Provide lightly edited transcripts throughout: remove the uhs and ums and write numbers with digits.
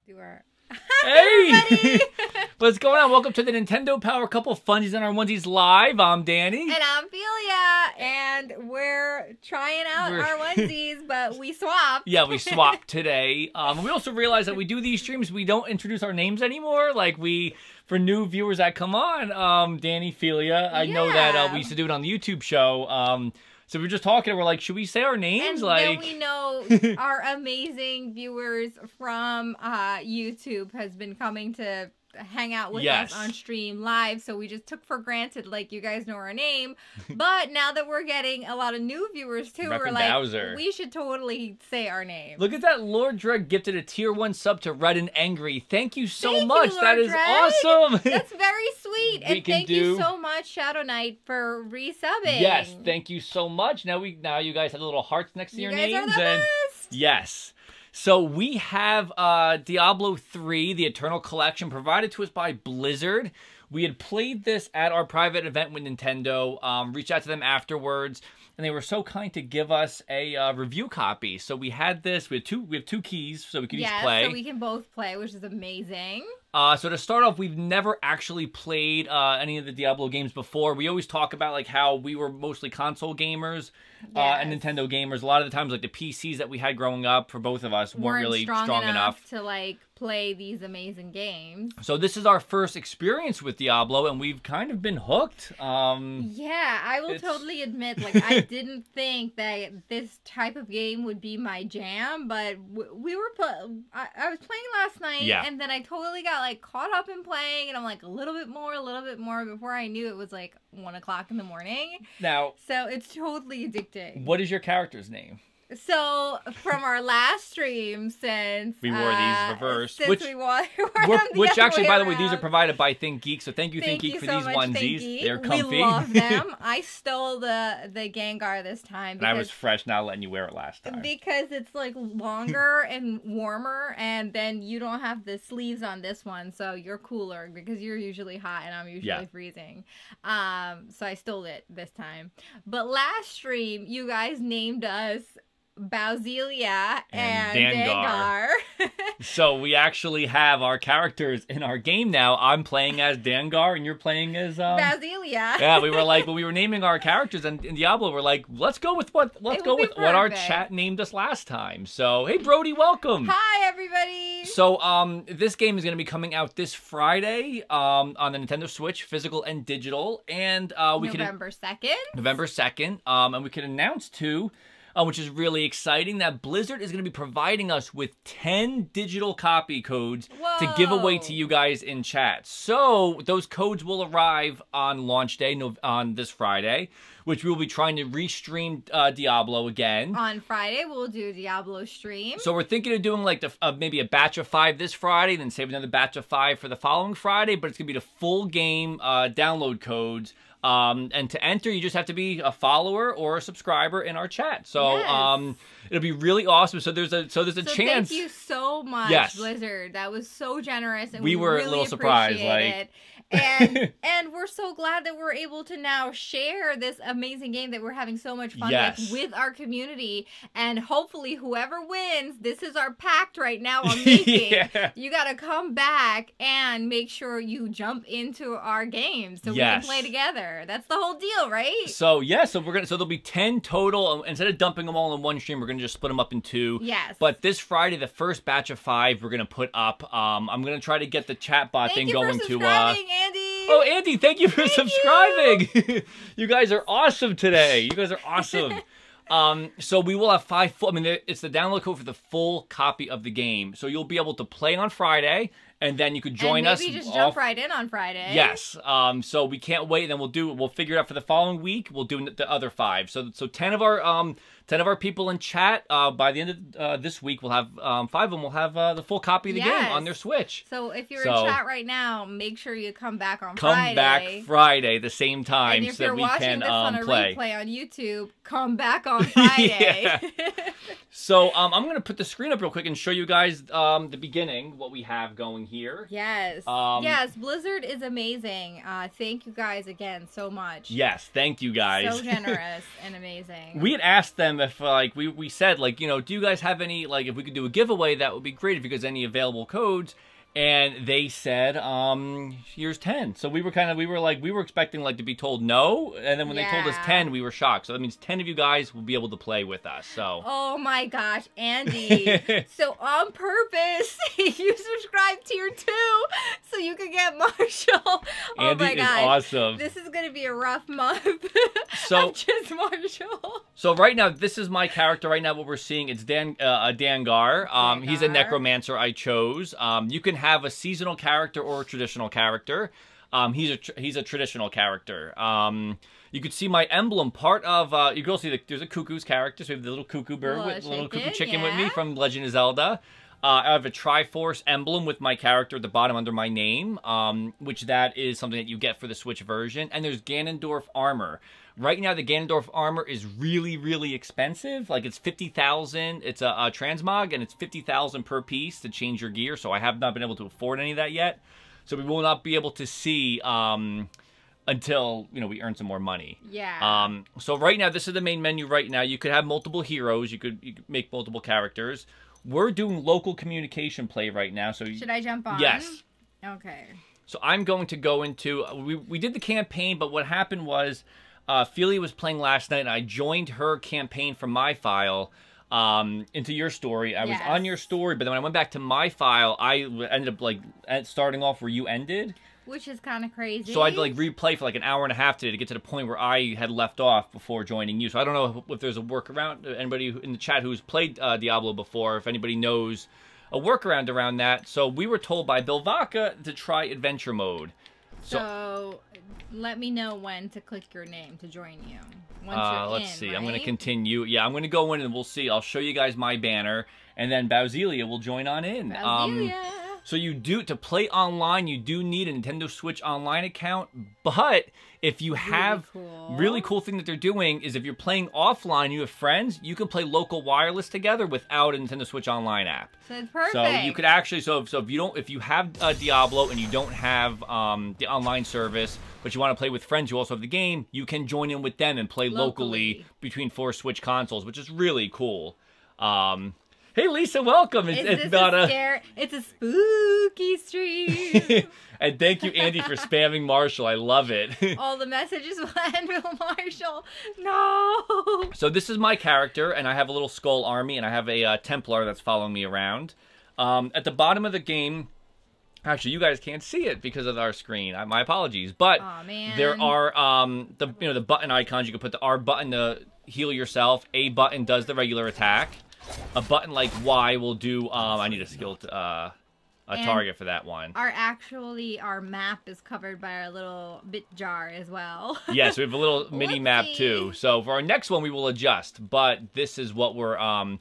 Do our... Hey! What's going on? Welcome to the Nintendo Power Couple Funsies and Our Onesies Live. I'm Danny. And I'm Felia. And we're trying out our onesies, but we swapped. Yeah, we swapped today. We also realized that we do these streams, we don't introduce our names anymore. Like for new viewers that come on, Danny, Felia, I know that we used to do it on the YouTube show. So we were just talking, and we're like, should we say our names? And then we know our amazing viewers from YouTube has been coming to hang out with us on stream live, so we just took for granted, like, you guys know our name. But now that we're getting a lot of new viewers too, we're like, Bowser. We should totally say our name. Look at that. Lord Dreg gifted a tier 1 sub to Red and Angry. Thank you so much. That is awesome. That's very sweet. And thank you so much, Shadow Knight, for resubbing. Yes, thank you so much. Now you guys have little hearts next to your names. You guys are the best. Yes. So we have Diablo III, the Eternal Collection, provided to us by Blizzard. We had played this at our private event with Nintendo, reached out to them afterwards, and they were so kind to give us a review copy. So we had this. We have two keys, so we could each play. Yeah, so we can both play, which is amazing. So to start off, we've never actually played any of the Diablo games before. We always talk about like how we were mostly console gamers and Nintendo gamers. A lot of the times, like the PCs that we had growing up for both of us weren't really strong enough to like play these amazing games. So this is our first experience with Diablo, and we've kind of been hooked. Yeah, I will totally admit, like, I didn't think that this type of game would be my jam, but we were I was playing last night, and then I totally got like caught up in playing, and I'm like a little bit more before I knew it was like 1 o'clock in the morning. Now, so it's totally addicting. What is your character's name? So, from our last stream, since we wore these reversed, which actually, by the way, these are provided by ThinkGeek. So thank you, ThinkGeek, for these onesies. They're comfy. We love them. I stole the GENGAR this time. And I was fresh, not letting you wear it last time. Because it's like longer and warmer, and then you don't have the sleeves on this one, so you're cooler because you're usually hot and I'm usually freezing. So I stole it this time. But last stream, you guys named us Bowzelia and Dangar. So we actually have our characters in our game now. I'm playing as Dangar and you're playing as Bowzelia. Yeah, we were like, when we were naming our characters in Diablo, we're like, let's go with what our chat named us last time. So hey Brody, welcome. Hi everybody. So this game is going to be coming out this Friday on the Nintendo Switch, physical and digital, and November 2nd. November 2nd. And we can announce too, which is really exciting, that Blizzard is going to be providing us with 10 digital copy codes to give away to you guys in chat. So those codes will arrive on launch day, on this Friday, which we will be trying to restream Diablo again. On Friday, we'll do a Diablo stream. So we're thinking of doing like maybe a batch of 5 this Friday, then save another batch of 5 for the following Friday, but it's going to be the full game download codes. And to enter, you just have to be a follower or a subscriber in our chat. So it'll be really awesome. So there's a chance. Thank you so much, Blizzard. That was so generous, and we were really a little surprised. It. And we're so glad that we're able to now share this amazing game that we're having so much fun with our community. And hopefully, whoever wins, this is our pact right now I'm making. You got to come back and make sure you jump into our game so we can play together. That's the whole deal, right? So so there'll be 10 total. Instead of dumping them all in one stream, we're gonna just split them up in 2. Yes. But this Friday, the first batch of 5 we're gonna put up. I'm gonna try to get the chat bot thing going to Andy. Oh, Andy, thank you for subscribing. You guys are awesome today. You guys are awesome. So we will have 5 full. I mean, it's the download code for the full copy of the game. So you'll be able to play on Friday. And then you could join us. Maybe just jump right in on Friday. Yes. So we can't wait. And then we'll figure it out for the following week. We'll do the other 5. So 10 of our people in chat by the end of this week. We'll have 5 of them will have the full copy of the game on their Switch. So if you're in chat right now, make sure you come back on Friday. Come back Friday the same time, and if you're watching this on a replay on YouTube, come back on Friday. So I'm going to put the screen up real quick and show you guys the beginning, what we have going here. Yes. Yes, Blizzard is amazing. Thank you guys again so much. Yes, thank you guys. So generous and amazing. We had asked them if, like, we said, like, you know, do you guys have any, like, if we could do a giveaway, that would be great if you guys have any available codes. And they said, here's 10. So we were expecting, like, to be told no. And then when they told us 10, we were shocked. So that means 10 of you guys will be able to play with us. So. Oh my gosh, Andy. So on purpose, you subscribed tier 2 so you could get Marshall. Oh Andy my gosh. is awesome. This is going to be a rough month. So, of just Marshall. So right now, this is my character. Right now, what we're seeing, it's Dangar. He's a necromancer I chose. You can have a seasonal character or a traditional character. He's a traditional character. You could see my emblem. Part of you can also see there's a cuckoo's character. So we have the little cuckoo bird, little cuckoo chicken with me from Legend of Zelda. I have a Triforce emblem with my character at the bottom under my name, which that is something that you get for the Switch version. And there's Ganondorf armor. Right now, the Ganondorf armor is really, really expensive. Like, it's 50,000. It's a transmog, and it's 50,000 per piece to change your gear. So I have not been able to afford any of that yet. So we will not be able to see until, you know, we earn some more money. Yeah. So right now, this is the main menu right now. You could have multiple heroes. You could make multiple characters. We're doing local communication play right now. So should I jump on? Yes. Okay. So I'm going to go into... We did the campaign, but what happened was... Felia was playing last night, and I joined her campaign from my file into your story. I was on your story, but then when I went back to my file, I ended up, like, starting off where you ended. Which is kind of crazy. So I had to, like, replay for, like, an hour and a half today to get to the point where I had left off before joining you. So I don't know if there's a workaround. Anybody in the chat who's played Diablo before, if anybody knows a workaround around that. So we were told by Bill Vaca to try adventure mode. So let me know when to click your name to join you. Once you're let's see. right? I'm going to continue. Yeah, I'm going to go in and we'll see. I'll show you guys my banner, and then Bowselia will join on in. So you do, to play online, you do need a Nintendo Switch Online account, but if you have, really cool thing that they're doing is if you're playing offline, you have friends, you can play local wireless together without a Nintendo Switch Online app. So it's perfect. So you could actually, so if you have Diablo and you don't have the online service, but you want to play with friends who also have the game, you can join in with them and play locally between 4 Switch consoles, which is really cool. Hey Lisa, welcome. It's a spooky stream. And thank you, Andy, for spamming Marshall. I love it. All the messages will end with Marshall. No. So this is my character, and I have a little skull army, and I have a Templar that's following me around. At the bottom of the game, actually, you guys can't see it because of our screen. My apologies, but there are the button icons. You can put the R button to heal yourself. A button does the regular attack. A button like Y will do, I need a skill, target for that one. Our map is covered by our little bit jar as well. Yes, we have a little mini map too. So for our next one, we will adjust, but this is what we're going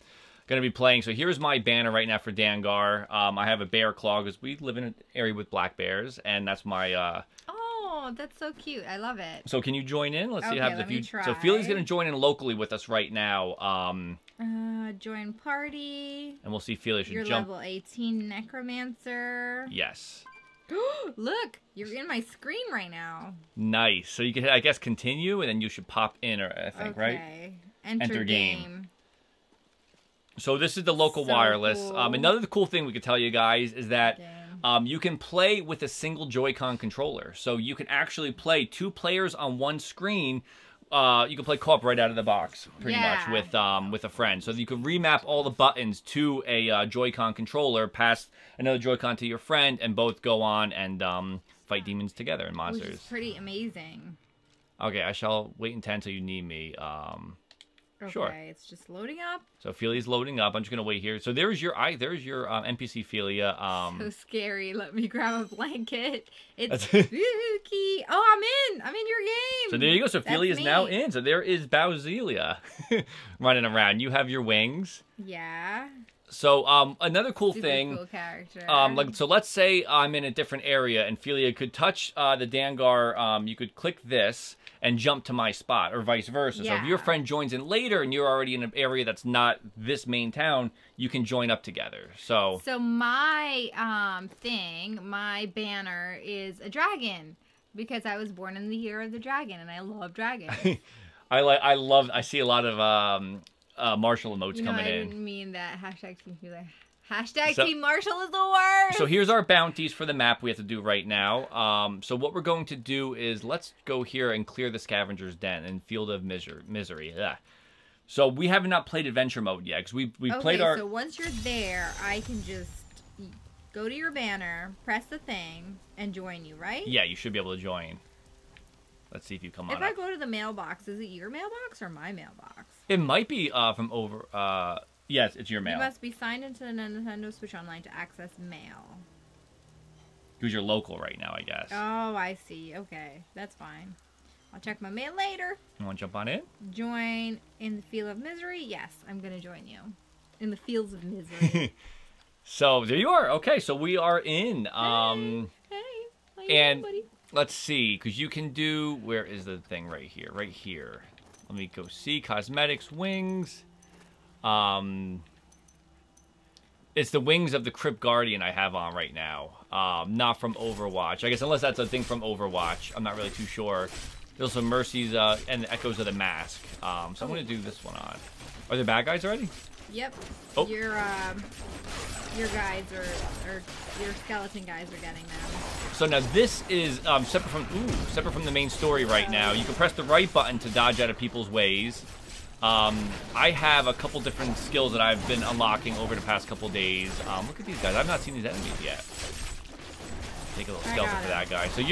to be playing. So here's my banner right now for Dangar. I have a bear claw because we live in an area with black bears, and that's my... Oh, that's so cute. I love it. So can you join in? Let's see. Let me try. So Felia's going to join in locally with us right now. Join party. And we'll see Felia should You're jump. level 18 necromancer. Yes. Look, you're in my screen right now. Nice. So you can, I guess, continue, and then you should pop in, or I think, right? Enter game. So this is the local wireless. Cool. Another cool thing we could tell you guys is that you can play with a single Joy-Con controller. So you can actually play 2 players on one screen. You can play co-op right out of the box, pretty much, with a friend. So you can remap all the buttons to a Joy-Con controller, pass another Joy-Con to your friend, and both go on and fight demons together and monsters. Which is pretty amazing. Okay, I shall wait in 10 until you need me. Sure. Okay, it's just loading up. So Felia's loading up. I'm just gonna wait here. So there's your NPC Felia. So scary. Let me grab a blanket. It's spooky. Oh, I'm in your game. So there you go. So Felia's now in. So there is Bowselia running around. You have your wings. Yeah. So another cool thing, cool character. So let's say I'm in a different area and Felia could touch the Dangar. You could click this and jump to my spot, or vice versa. Yeah. So if your friend joins in later and you're already in an area that's not this main town, you can join up together. So my my banner is a dragon because I was born in the year of the dragon and I love dragons. I see a lot of Marshall emotes coming in. I didn't mean that. Hashtag Team Marshall is the worst. So here's our bounties for the map we have to do right now. So what we're going to do is let's go here and clear the scavenger's den and Field of Misery. Yeah. So we have not played adventure mode yet because we played our. So once you're there, I can just go to your banner, press the thing, and join you, right? Yeah, you should be able to join. Let's see if you come on. If I go to the mailbox, is it your mailbox or my mailbox? It might be from over. Yes, it's your mail. You must be signed into the Nintendo Switch Online to access mail. Because you're local right now, I guess. Oh, I see. Okay, that's fine. I'll check my mail later. You want to jump on in? Join in the Field of Misery? Yes, I'm going to join you. In the Fields of Misery. So, there you are. Okay, so we are in. Hey, how you doing, buddy? Let's see, because you can do... Where is the thing right here? Right here. Let me go see. Cosmetics, wings... It's the wings of the Crypt Guardian I have on right now. Not from Overwatch. I guess unless that's a thing from Overwatch. I'm not really too sure. There's also Mercy's and the Echoes of the Mask. So I'm going to do this one on. Are there bad guys already? Yep. Oh. Your guys or your skeleton guys are getting them. So now this is separate from the main story right now. You can press the right button to dodge out of people's ways. I have a couple different skills that I've been unlocking over the past couple days. Look at these guys. I've not seen these enemies yet. Take a little skeleton for that guy. So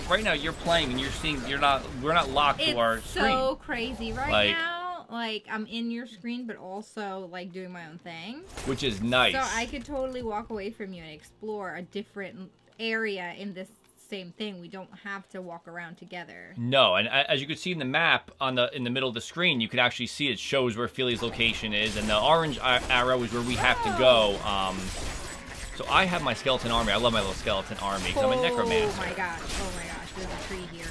right now you're playing and you're seeing we're not locked to our screen. It's so crazy right now. Like I'm in your screen, but also like doing my own thing, which is nice. So I could totally walk away from you and explore a different area in this same thing. We don't have to walk around together. No, and as you can see in the map in the middle of the screen, you can actually see it shows where Felia's location is, and the orange arrow is where we have to go. So I have my skeleton army. I love my little skeleton army because I'm a necromancer. Oh my gosh! There's a tree here.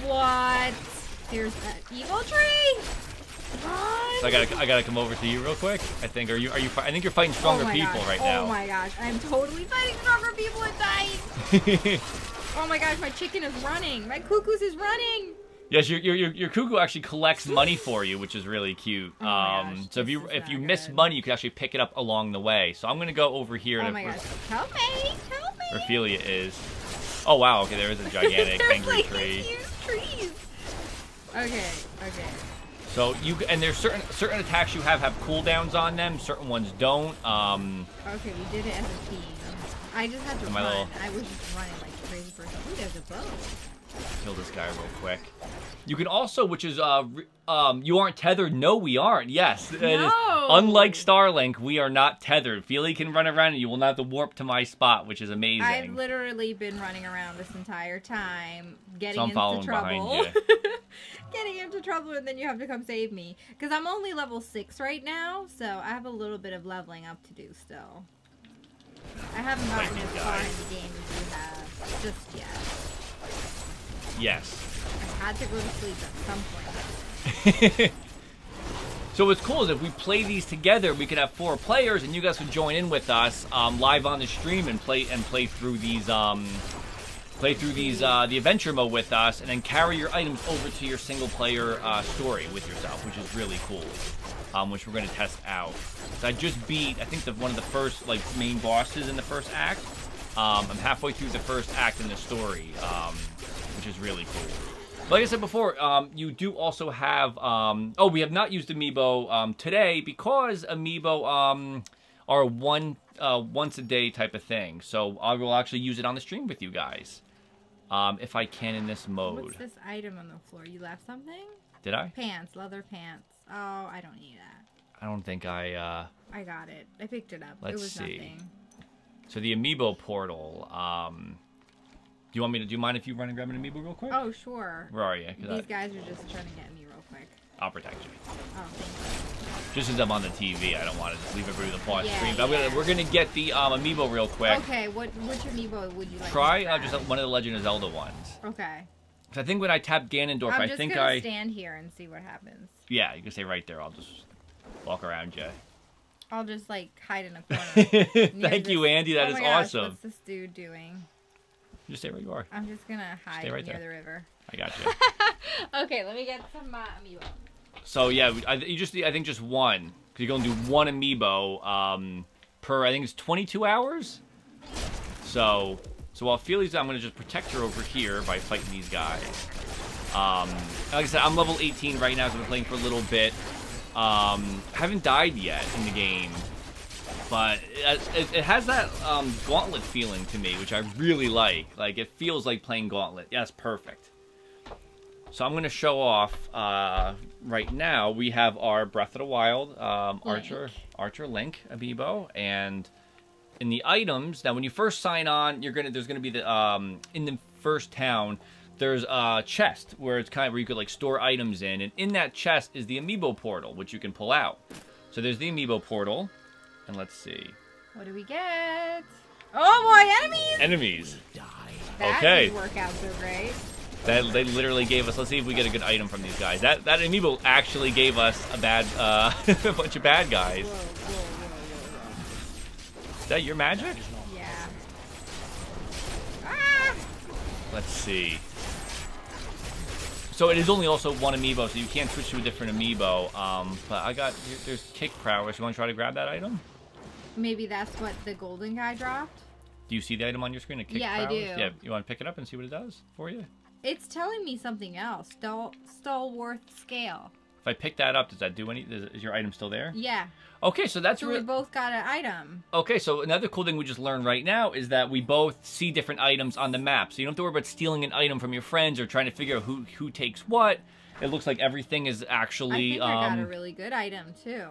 What? There's an evil tree. Run. So I gotta come over to you real quick. I think I think you're fighting stronger people right now. Oh my gosh! I'm totally fighting stronger people at night. Oh my gosh, my chicken is running. My cuckoo's is running. Yes, your cuckoo actually collects money for you, which is really cute. Oh my gosh, so if you miss money, you can actually pick it up along the way. So I'm gonna go over here. Oh my gosh, help me! Where Felia is. Oh wow, okay, there is a gigantic angry tree. Huge trees. Okay. So there's certain attacks you have cooldowns on them. Certain ones don't. Okay, we did it as a team. I just had to run. I was just running like a crazy person. Ooh, there's a bow. Kill this guy real quick. You can also, which is, you aren't tethered. No, we aren't. Yes. No. Unlike Starlink, we are not tethered. Feely can run around and you will not have to warp to my spot, which is amazing. I've literally been running around this entire time, getting into trouble. Behind you. Getting into trouble, and then you have to come save me. Because I'm only level 6 right now, so I have a little bit of leveling up to do still. I haven't gotten as far in the game as you have just yet. Yes. I had to go to sleep at some point. So what's cool is if we play these together, we could have 4 players, and you guys could join in with us live on the stream and play through these the adventure mode with us, and then carry your items over to your single player story with yourself, which is really cool. Which we're going to test out. So I just beat, I think, one of the first main bosses in the first act. I'm halfway through the first act in the story, which is really cool. But like I said before, you do also have. We have not used Amiibo today because Amiibo are once a day type of thing. So I will actually use it on the stream with you guys, if I can in this mode. What's this item on the floor? You left something? Did I? Pants, leather pants. Oh, I don't need that. I don't think I got it. I picked it up. Let's it was see. Nothing. So the Amiibo Portal. Do you mind if you run and grab an Amiibo real quick? Oh, sure. Where are you? These guys are just trying to get me real quick. I'll protect you. Oh, thank you. Just as I'm on the TV, I don't want to just leave everybody with a pause screen. But Yeah. we're gonna get the Amiibo real quick. Okay, which Amiibo would you like? Try just one of the Legend of Zelda ones. Okay. I think when I tap Ganondorf, I'm I just think gonna stand here and see what happens. Yeah, you can stay right there. I'll just walk around you. I'll just like hide in a corner. Thank you, Andy. That is awesome. What's this dude doing? Just stay where you are. I'm just gonna hide near the river. I got you. Okay, let me get some Amiibo. So yeah, I think just one. Cause you're gonna do one Amiibo per, I think it's 22 hours. So while Felia's, I'm gonna just protect her over here by fighting these guys. Like I said, I'm level 18 right now, so I've been playing for a little bit. Haven't died yet in the game, but it has that Gauntlet feeling to me, which I really like. Like, it feels like playing Gauntlet. Yeah, that's perfect. So I'm going to show off right now. We have our Breath of the Wild Archer Link Amiibo, and in the items, now when you first sign on, there's gonna be the in the first town, there's a chest where it's kind of where you could like store items in, and in that chest is the Amiibo Portal, which you can pull out. So there's the Amiibo Portal, and let's see. What do we get? Oh boy, enemies! Enemies. That okay. didn't work out so great. They literally gave us. Let's see if we get a good item from these guys. That Amiibo actually gave us a bad a bunch of bad guys. Whoa. Is that your magic? Yeah. Ah! Let's see. So it is only also one Amiibo, so you can't switch to a different Amiibo. But there's Kick Prowess. You want to try to grab that item? Maybe that's what the golden guy dropped? Do you see the item on your screen? Kick Prowess? I do. Yeah, you want to pick it up and see what it does for you? It's telling me something else. Stalwart Scale. If I pick that up, does that do any? Is your item still there? Yeah. Okay, so that's we both got an item. Okay, so another cool thing we just learned right now is that we both see different items on the map. So you don't have to worry about stealing an item from your friends or trying to figure out who takes what. It looks like everything is actually... I got a really good item, too.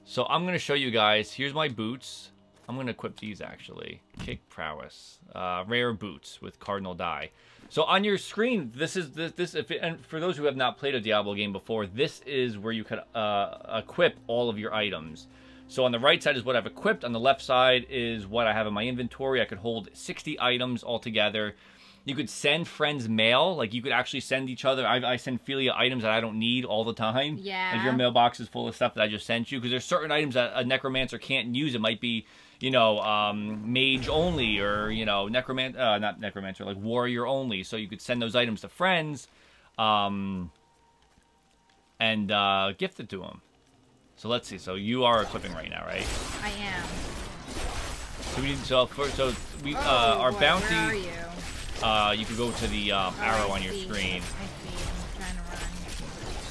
So I'm going to show you guys. Here's my boots. I'm going to equip these, actually. Kick Prowess. Rare boots with Cardinal Die. So on your screen, and for those who have not played a Diablo game before, this is where you could equip all of your items. So on the right side is what I've equipped. On the left side is what I have in my inventory. I could hold 60 items altogether. You could send friends mail. Like, you could actually send each other. I send Felia items that I don't need all the time. Yeah. If your mailbox is full of stuff that I just sent you. Because there's certain items that a necromancer can't use. It might be, you know, mage only, or, you know, not necromancer, like warrior only. So you could send those items to friends and gift it to them. So let's see. So you are equipping right now, right? I am. So our boy, bounty. Where are you? You could go to the arrow on your screen. I see. I'm trying to run.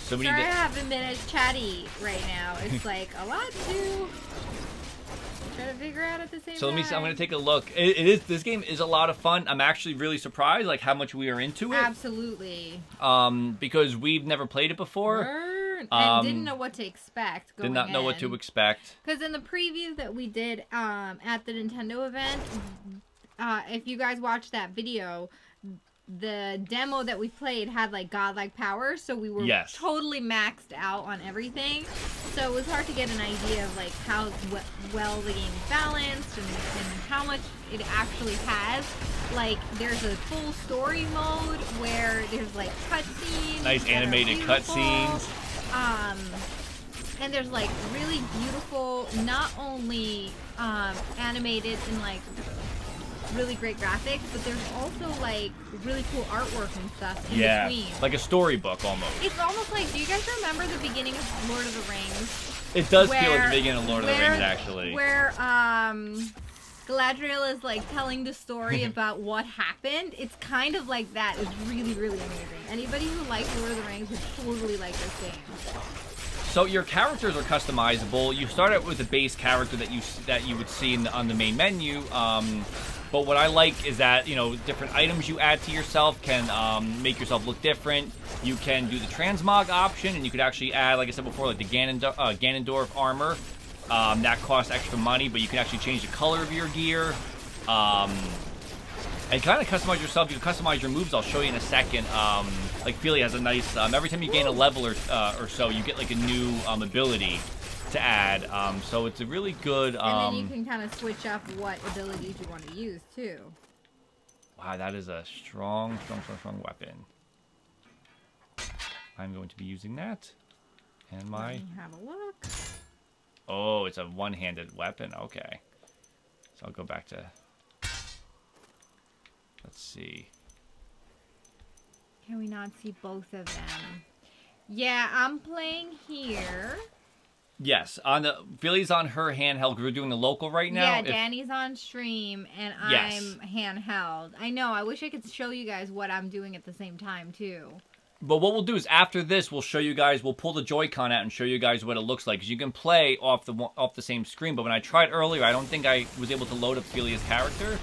So we Sorry, need I haven't been as chatty right now. It's like a lot to try to figure out at the same time. So let me see. I'm going to take a look. This game is a lot of fun. I'm actually really surprised, like, how much we are into it. Absolutely. Because we've never played it before. And didn't know what to expect going in. Did not know what to expect. Because in the preview that we did at the Nintendo event, if you guys watched that video, the demo that we played had like godlike powers, so we were totally maxed out on everything. So it was hard to get an idea of like how well the game is balanced and how much it actually has. Like, there's a full story mode where there's like cutscenes. Nice animated cutscenes. And there's like really beautiful, not only animated in like really great graphics, but there's also like really cool artwork and stuff in between. Like a storybook almost. It's almost like, do you guys remember the beginning of Lord of the Rings? It does feel like the beginning of Lord of the Rings, actually. Where Galadriel is like telling the story about what happened. It's kind of like that. It's really, really amazing. Anybody who likes Lord of the Rings would totally like this game. So your characters are customizable. You start out with the base character that you would see on the main menu. But what I like is that, you know, different items you add to yourself can make yourself look different. You can do the transmog option, and you could actually add, like I said before, like the Ganondorf armor. That costs extra money, but you can actually change the color of your gear. And kind of customize yourself. You can customize your moves. I'll show you in a second. Like Felia has a nice. Every time you gain a level or so, you get like a new ability to add. So it's a really good. And then you can kind of switch up what abilities you want to use too. Wow, that is a strong weapon. I'm going to be using that. And my. Have a look. Oh, it's a one-handed weapon. Okay. So I'll go back to. Let's see. Can we not see both of them? Yeah, I'm playing here. Yes, on the Philly's on her handheld. We're doing the local right now. Yeah, Danny's on stream and I'm handheld. I know. I wish I could show you guys what I'm doing at the same time too. But what we'll do is after this, we'll show you guys. We'll pull the Joy-Con out and show you guys what it looks like. Because you can play off the same screen. But when I tried earlier, I don't think I was able to load up Felia's character.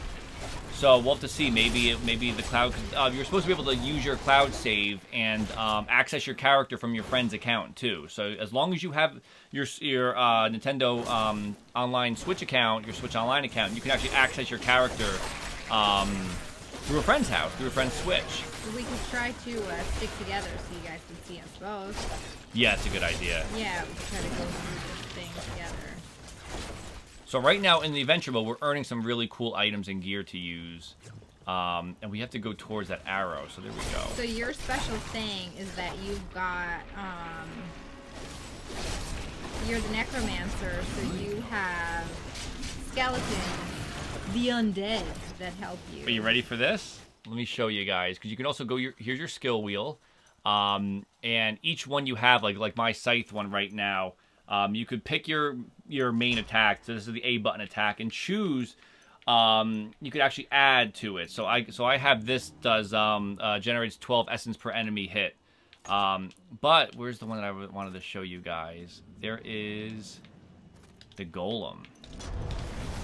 So we'll have to see. Maybe the cloud. You're supposed to be able to use your cloud save and access your character from your friend's account too. So as long as you have your Nintendo Online Switch account, your Switch Online account, you can actually access your character through a friend's house, through a friend's Switch. We could try to stick together so you guys can see us both. Yeah, it's a good idea. Yeah, we could try to go through this thing together. So right now in the adventure mode, we're earning some really cool items and gear to use. And we have to go towards that arrow, so there we go. So your special thing is that you've got, you're the necromancer, so you have skeletons, the undead, that help you. Are you ready for this? Let me show you guys, because you can also go, here's your skill wheel. And each one you have, like my scythe one right now, you could pick your main attack. So this is the A button attack, and choose. You could actually add to it. So I have this does generates 12 essence per enemy hit. But where's the one that I wanted to show you guys? There is the golem.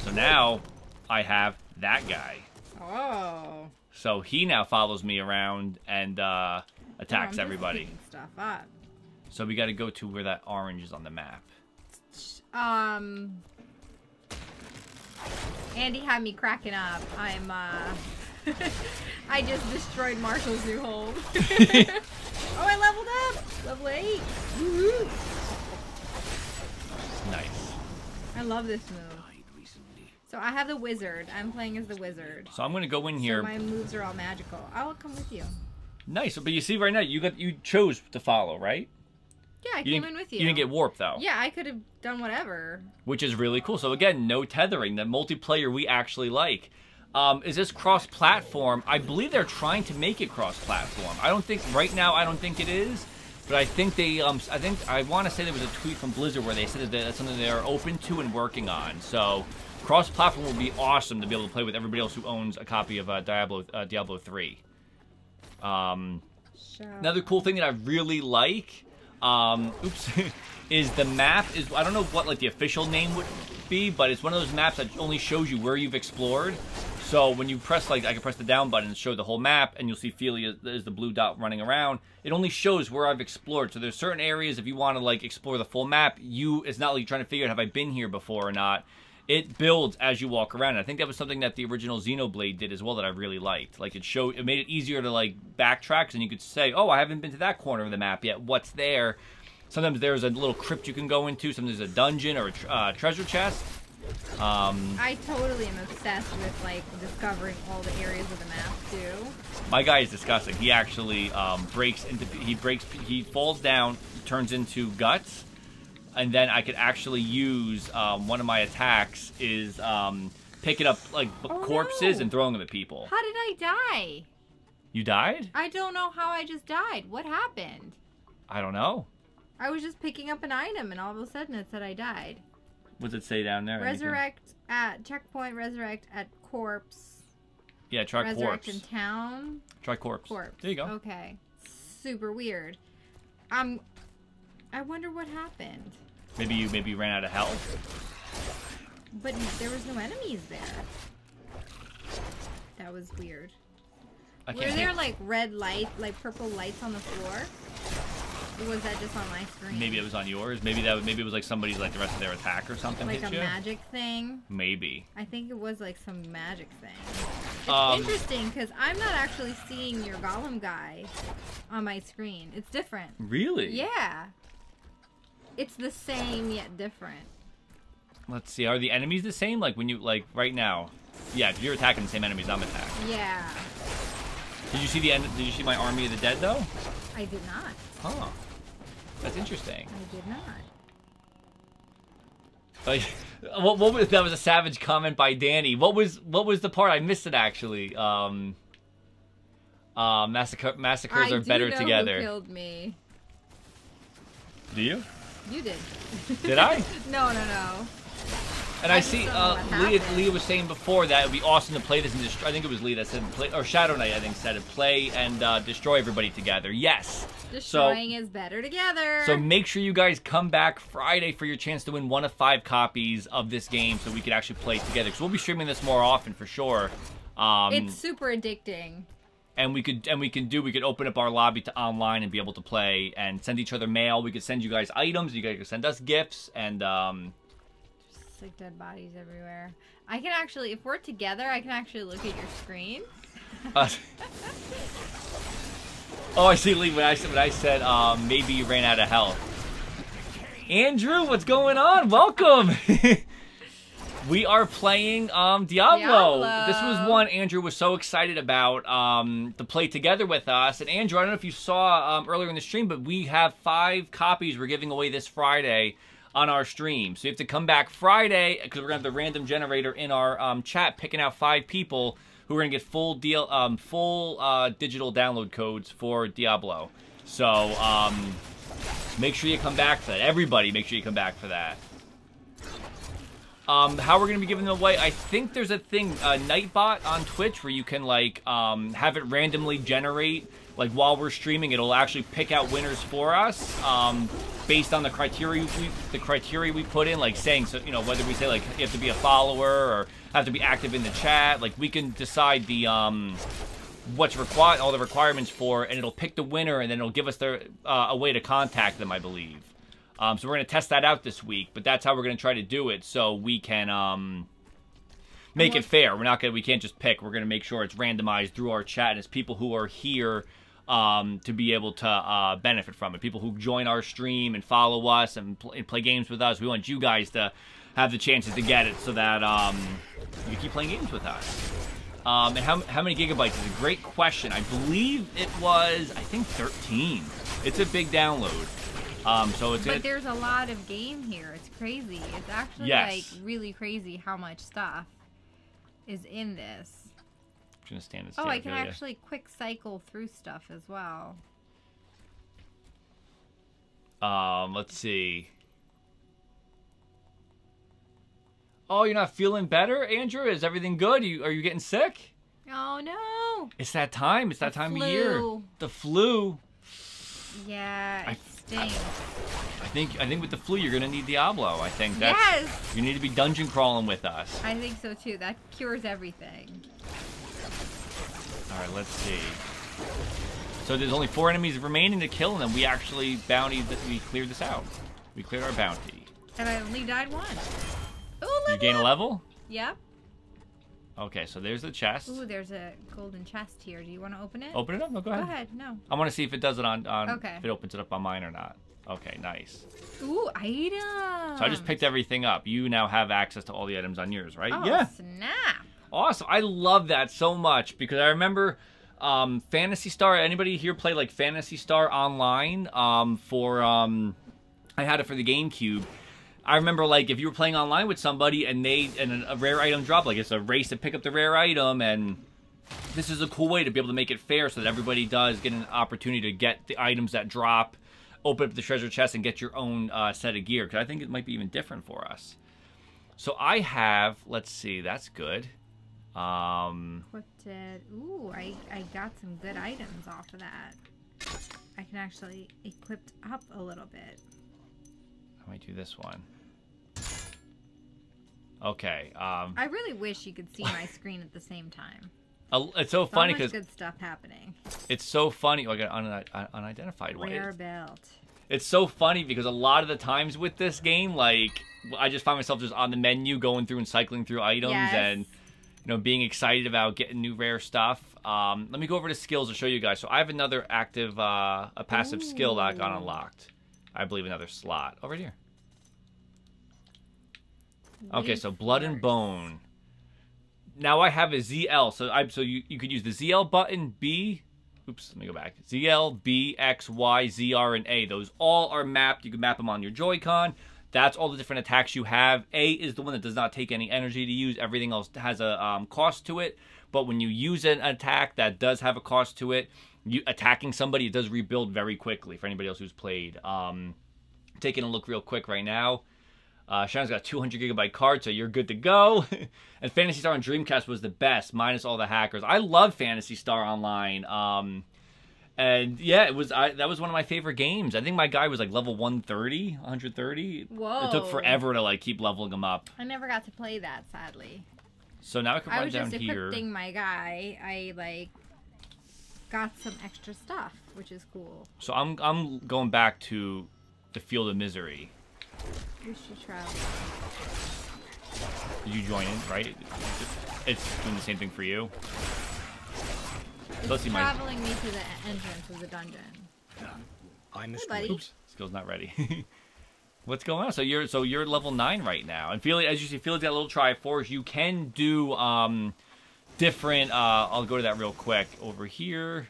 So now I have that guy. Oh. So he now follows me around and attacks everybody. Picking stuff up. So we got to go to where that orange is on the map. Andy had me cracking up. I'm I just destroyed Marshall's new home. Oh, I leveled up. Level 8. Woohoo. Nice. I love this move. So I have the wizard. I'm playing as the wizard. So I'm gonna go in here. So my moves are all magical. I'll come with you. Nice, but you see right now you chose to follow, right? Yeah, I came in with you. You didn't get warped though. Yeah, I could have done whatever. Which is really cool. So again, no tethering. The multiplayer we actually like. Is this cross-platform? I believe they're trying to make it cross-platform. I don't think right now. I don't think it is. But I think they, I want to say there was a tweet from Blizzard where they said that that's something they're open to and working on. So cross-platform would be awesome to be able to play with everybody else who owns a copy of Diablo III. Another cool thing that I really like, is the map is, I don't know what like the official name would be, but it's one of those maps that only shows you where you've explored. So when you press, like, I can press the down button and show the whole map, and you'll see Felia is the blue dot running around. It only shows where I've explored. So there's certain areas, if you want to, like, explore the full map, it's not like you're trying to figure out, have I been here before or not? It builds as you walk around. And I think that was something that the original Xenoblade did as well that I really liked. Like, it made it easier to, like, backtrack, and you could say, oh, I haven't been to that corner of the map yet. What's there? Sometimes there's a little crypt you can go into. Sometimes there's a dungeon or a treasure chest. I totally am obsessed with like discovering all the areas of the map too. My guy is disgusting. He actually he falls down, turns into guts, and then I could actually use one of my attacks is picking up like corpses and throwing them at people. How did I die? You died? I don't know how I just died. What happened? I don't know. I was just picking up an item and all of a sudden it said I died. What does it say down there? Resurrect at checkpoint, resurrect at corpse. Yeah, try resurrect corpse. In town. Try corpse. Corpse. There you go. Okay. Super weird. I wonder what happened. Maybe you ran out of health. But there was no enemies there. That was weird. Were there like red light, like purple lights on the floor? Or was that just on my screen? Maybe it was on yours. Maybe it was like somebody's like the rest of their attack or something. Like a magic thing. Maybe. I think it was like some magic thing. It's interesting because I'm not actually seeing your golem guy on my screen. It's different. Really? Yeah. It's the same yet different. Let's see. Are the enemies the same? Like when you right now? Yeah, if you're attacking the same enemies I'm attacking. Yeah. Did you see the end? Did you see my Army of the Dead though? I did not. Huh. That's interesting. I did not. Like, what was that? Was a savage comment by Danny. What was the part? I missed it actually. Massacres are better together. Who killed me? Do you? You did. Did I? No. And I see Leah was saying before that it would be awesome to play this and destroy. I think it was Leah that said play, or Shadow Knight I think said it, play and destroy everybody together. Yes. Destroying is better together. So make sure you guys come back Friday for your chance to win 1 of 5 copies of this game so we could actually play it together. Because we'll be streaming this more often for sure. It's super addicting. And we could open up our lobby to online and be able to play and send each other mail. We could send you guys items. You guys could send us gifts and just like dead bodies everywhere. I can actually, if we're together, I can actually look at your screen. Oh, I see, Lee. When I said maybe you ran out of health. Andrew, what's going on? Welcome. We are playing Diablo. This was one Andrew was so excited about to play together with us. And Andrew, I don't know if you saw earlier in the stream, but we have 5 copies we're giving away this Friday on our stream. So you have to come back Friday because we're going to have the random generator in our chat picking out 5 people who are going to get full digital download codes for Diablo. So make sure you come back for that. Everybody, make sure you come back for that. How we're going to be giving them away, I think there's a thing, Nightbot on Twitch, where you can, like, have it randomly generate, like, while we're streaming, it'll actually pick out winners for us, based on the criteria we put in, like, saying, so, you know, whether we say, like, you have to be a follower, or have to be active in the chat, like, we can decide the, what's required, all the requirements for, and it'll pick the winner, and then it'll give us their, a way to contact them, I believe. So we're going to test that out this week, but that's how we're going to try to do it so we can make it fair. We can't just pick. We're going to make sure it's randomized through our chat, and it's people who are here to be able to benefit from it. People who join our stream and follow us and play games with us. We want you guys to have the chances to get it so that you keep playing games with us. And how many gigabytes is a great question. I believe it was, I think, 13. It's a big download. But there's a lot of game here. It's crazy. It's actually like really crazy how much stuff is in this. I'm gonna stand oh, I can actually quick cycle through stuff as well. Let's see. Oh, you're not feeling better, Andrew? Is everything good? Are you getting sick? Oh no! It's that time. It's that time of year. The flu. Yeah. I think with the flu you're gonna need Diablo. I think that's you need to be dungeon crawling with us. I think so too. That cures everything. All right, let's see. So there's only 4 enemies remaining to kill, and then we actually we cleared this out. We cleared our bounty. And I only died 1. Ooh, you gain a level? Yep. Okay, so there's the chest. Ooh, there's a golden chest here. Do you want to open it? Open it up? No, go ahead. Go ahead, no. I want to see if it does it on okay. If it opens it up on mine or not. Okay, nice. Ooh, items. So I just picked everything up. You now have access to all the items on yours, right? Oh, yeah. Snap. Awesome. I love that so much because I remember Phantasy Star. Anybody here play like Phantasy Star online? I had it for the GameCube. I remember, like, if you were playing online with somebody and a rare item dropped, like, it's a race to pick up the rare item, and this is a cool way to be able to make it fair so that everybody does get an opportunity to get the items that drop, open up the treasure chest, and get your own set of gear, because I think it might be even different for us. So I have, let's see, that's good. Ooh, I got some good items off of that. I can actually equip up a little bit. I might do this one. Okay. I really wish you could see my screen at the same time. It's so funny because good stuff happening. It's so funny. Oh, I got unidentified one. Rare belt. It's so funny because a lot of the times with this game, like I just find myself just on the menu going through and cycling through items, and you know, being excited about getting new rare stuff. Let me go over to skills to show you guys. So I have another active, a passive skill that I got unlocked. I believe another slot. Oh, right here. Okay, so blood and bone. Now I have a ZL. So you could use the ZL button, B. Oops, let me go back. ZL, B, X, Y, ZR, and A. Those all are mapped. You can map them on your Joy-Con. That's all the different attacks you have. A is the one that does not take any energy to use. Everything else has a cost to it. But when you use an attack that does have a cost to it, attacking somebody, it does rebuild very quickly for anybody else who's played. Taking a look real quick right now. Shannon's got a 200 gigabyte card, so you're good to go. And Phantasy Star on Dreamcast was the best, minus all the hackers. I love Phantasy Star Online. And yeah, that was one of my favorite games. I think my guy was like level 130, 130. Whoa. It took forever to like keep leveling him up. I never got to play that, sadly. So now I can run down here. I was just equipping my guy. I like got some extra stuff, which is cool. So I'm going back to the Field of Misery. We should travel. Did you join in, right? It's doing the same thing for you. It's traveling me to the entrance of the dungeon. I'm a buddy. Oops, skill's not ready. What's going on? So you're level 9 right now, and Felia, as you see, Felia's got a little Triforce. You can do different. I'll go to that real quick over here.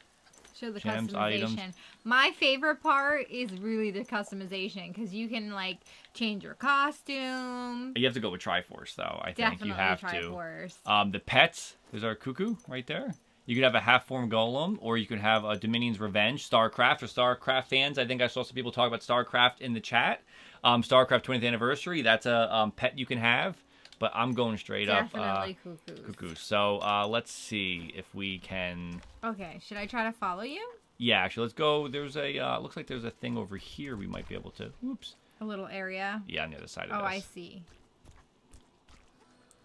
Show the gems, customization. Items. My favorite part is really the customization, because you can like change your costume. You have to go with Triforce though. I think you have Triforce. To. The pets. There's our cuckoo right there. You could have a half-form golem, or you could have a Dominion's Revenge, StarCraft, or StarCraft fans. I think I saw some people talk about StarCraft in the chat. StarCraft 20th Anniversary, that's a pet you can have. But I'm going straight Definitely up. Cuckoos. So let's see if we can... Okay, should I try to follow you? Yeah, actually, let's go. There's a, looks like there's a thing over here we might be able to... Whoops. A little area? Yeah, on the other side of this. Oh, I see.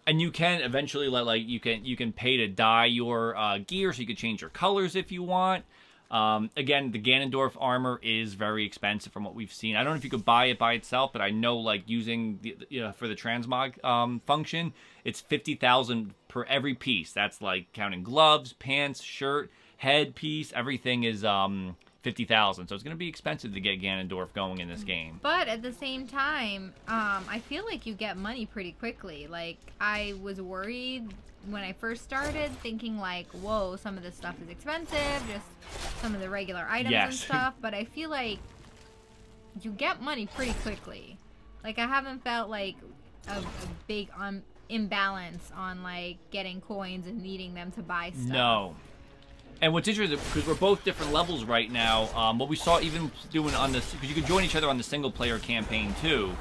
And you can eventually you can pay to dye your gear, so you can change your colors if you want. Again, the Ganondorf armor is very expensive from what we've seen. I don't know if you could buy it by itself, but I know like using the for the transmog function, it's 50,000 per every piece. That's like counting gloves, pants, shirt, headpiece. Everything is 50,000. So it's going to be expensive to get Ganondorf going in this game. But at the same time, I feel like you get money pretty quickly. Like, I was worried when I first started, thinking like, whoa, some of this stuff is expensive, just some of the regular items and stuff. But I feel like you get money pretty quickly. Like, I haven't felt like a big imbalance on like getting coins and needing them to buy stuff. No. And what's interesting, because we're both different levels right now, what we saw even doing on this, because you can join each other on the single-player campaign too,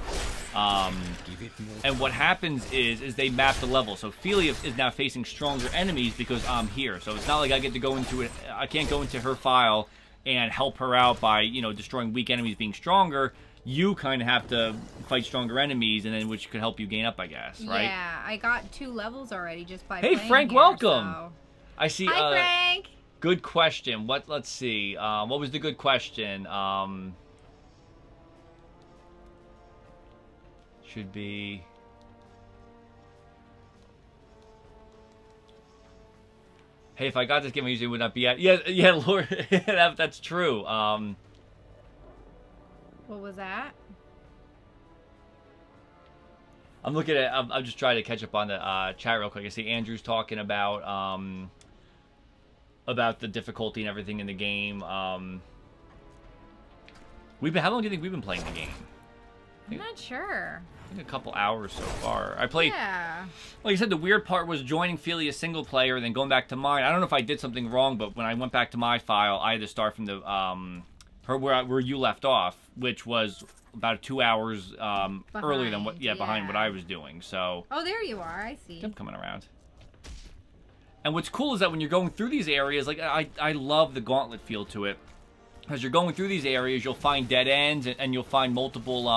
and what happens is they map the level. So Felia is now facing stronger enemies because I'm here. So it's not like I get to go into it, I can't go into her file and help her out by, you know, destroying weak enemies being stronger. You kind of have to fight stronger enemies, and then which could help you gain up, I guess, right? Yeah, I got 2 levels already just by playing Frank, here, welcome! So. I see, Hi, Frank! Good question. Let's see. What was the good question? Should be... Hey, if I got this game, I usually would not be at... Yeah, Lord, that's true. What was that? I'm looking at... I'm just trying to catch up on the chat real quick. I see Andrew's talking about the difficulty and everything in the game. How long do you think we've been playing the game? I'm not sure. I think a couple hours so far. I played... Yeah. Like I said, the weird part was joining Felia single player and then going back to mine. I don't know if I did something wrong, but when I went back to my file, I had to start from the where you left off, which was about 2 hours earlier than behind what I was doing. So. Oh, there you are. I see. I'm coming around. And what's cool is that when you're going through these areas, like I love the gauntlet feel to it. As you're going through these areas, you'll find dead ends and you'll find multiple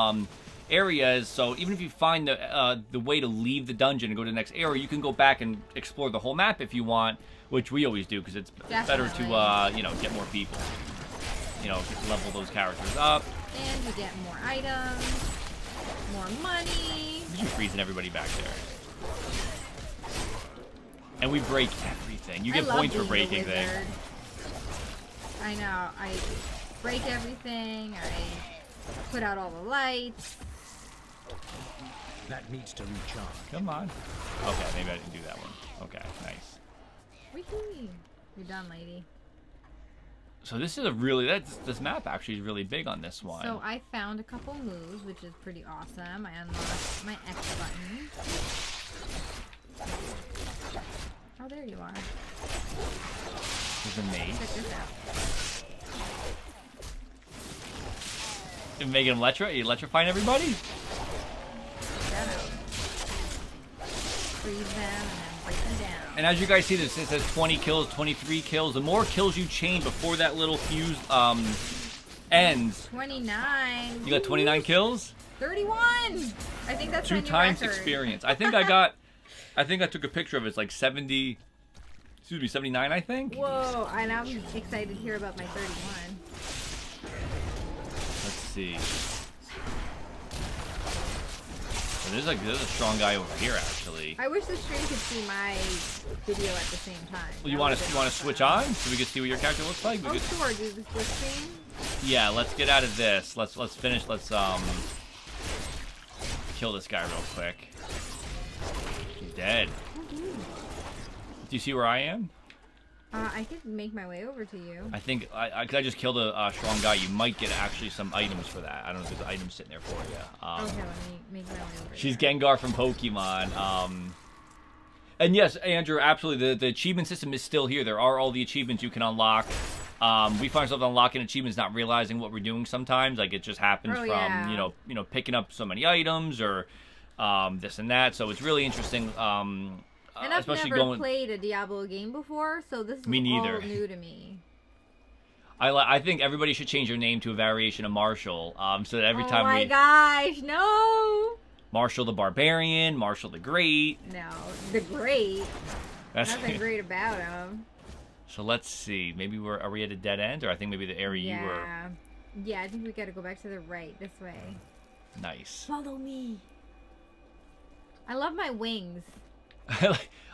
areas. So even if you find the way to leave the dungeon and go to the next area, you can go back and explore the whole map if you want, which we always do because it's better to you know, get more people, you know, level those characters up. And you get more items, more money. You're freezing everybody back there. And we break everything. You get points for breaking things. I know. I break everything. I put out all the lights. That needs to recharge. Come on. Okay, maybe I didn't do that one. Okay, nice. Wee-hee. You're done, lady. So this is a really, this map actually is really big on this one. So I found a couple moves, which is pretty awesome. I unlocked my X button. Oh, there you are. There's a maze. Check this out. You making them you electrifying everybody? That out. Freeze them and then break them down. And as you guys see this, it says 20 kills, 23 kills. The more kills you chain before that little fuse ends. 29. You got 29 kills? 31. I think that's 2 times record. experience. I think I took a picture of it. It's like 70. Excuse me, 79, I think. Whoa! And I'm excited to hear about my 31. Let's see. Well, there's a strong guy over here, actually. I wish the stream could see my video at the same time. Well, you want to switch on so we can see what your character looks like? Oh, sure. Do the split screen. Yeah, let's get out of this. Let's finish. Let's kill this guy real quick. He's dead. Do you see where I am? I could make my way over to you. I think I just killed a strong guy. You might get actually some items for that. I don't know if there's items sitting there for you. Okay, let me make my way over. She's Gengar from Pokemon. And yes, Andrew, absolutely. The achievement system is still here. There are all the achievements you can unlock. We find ourselves unlocking achievements, not realizing what we're doing sometimes. Like it just happens from you know picking up so many items or this and that. So it's really interesting. And I've never played a Diablo game before, so this is all new to me. I think everybody should change their name to a variation of Marshall, so that every time Oh my gosh, no! Marshall the Barbarian, Marshall the Great. No, the Great. Nothing great about him. So let's see. Maybe are we at a dead end, or I think maybe the area you were. Yeah, I think we got to go back to the right this way. Nice. Follow me. I love my wings.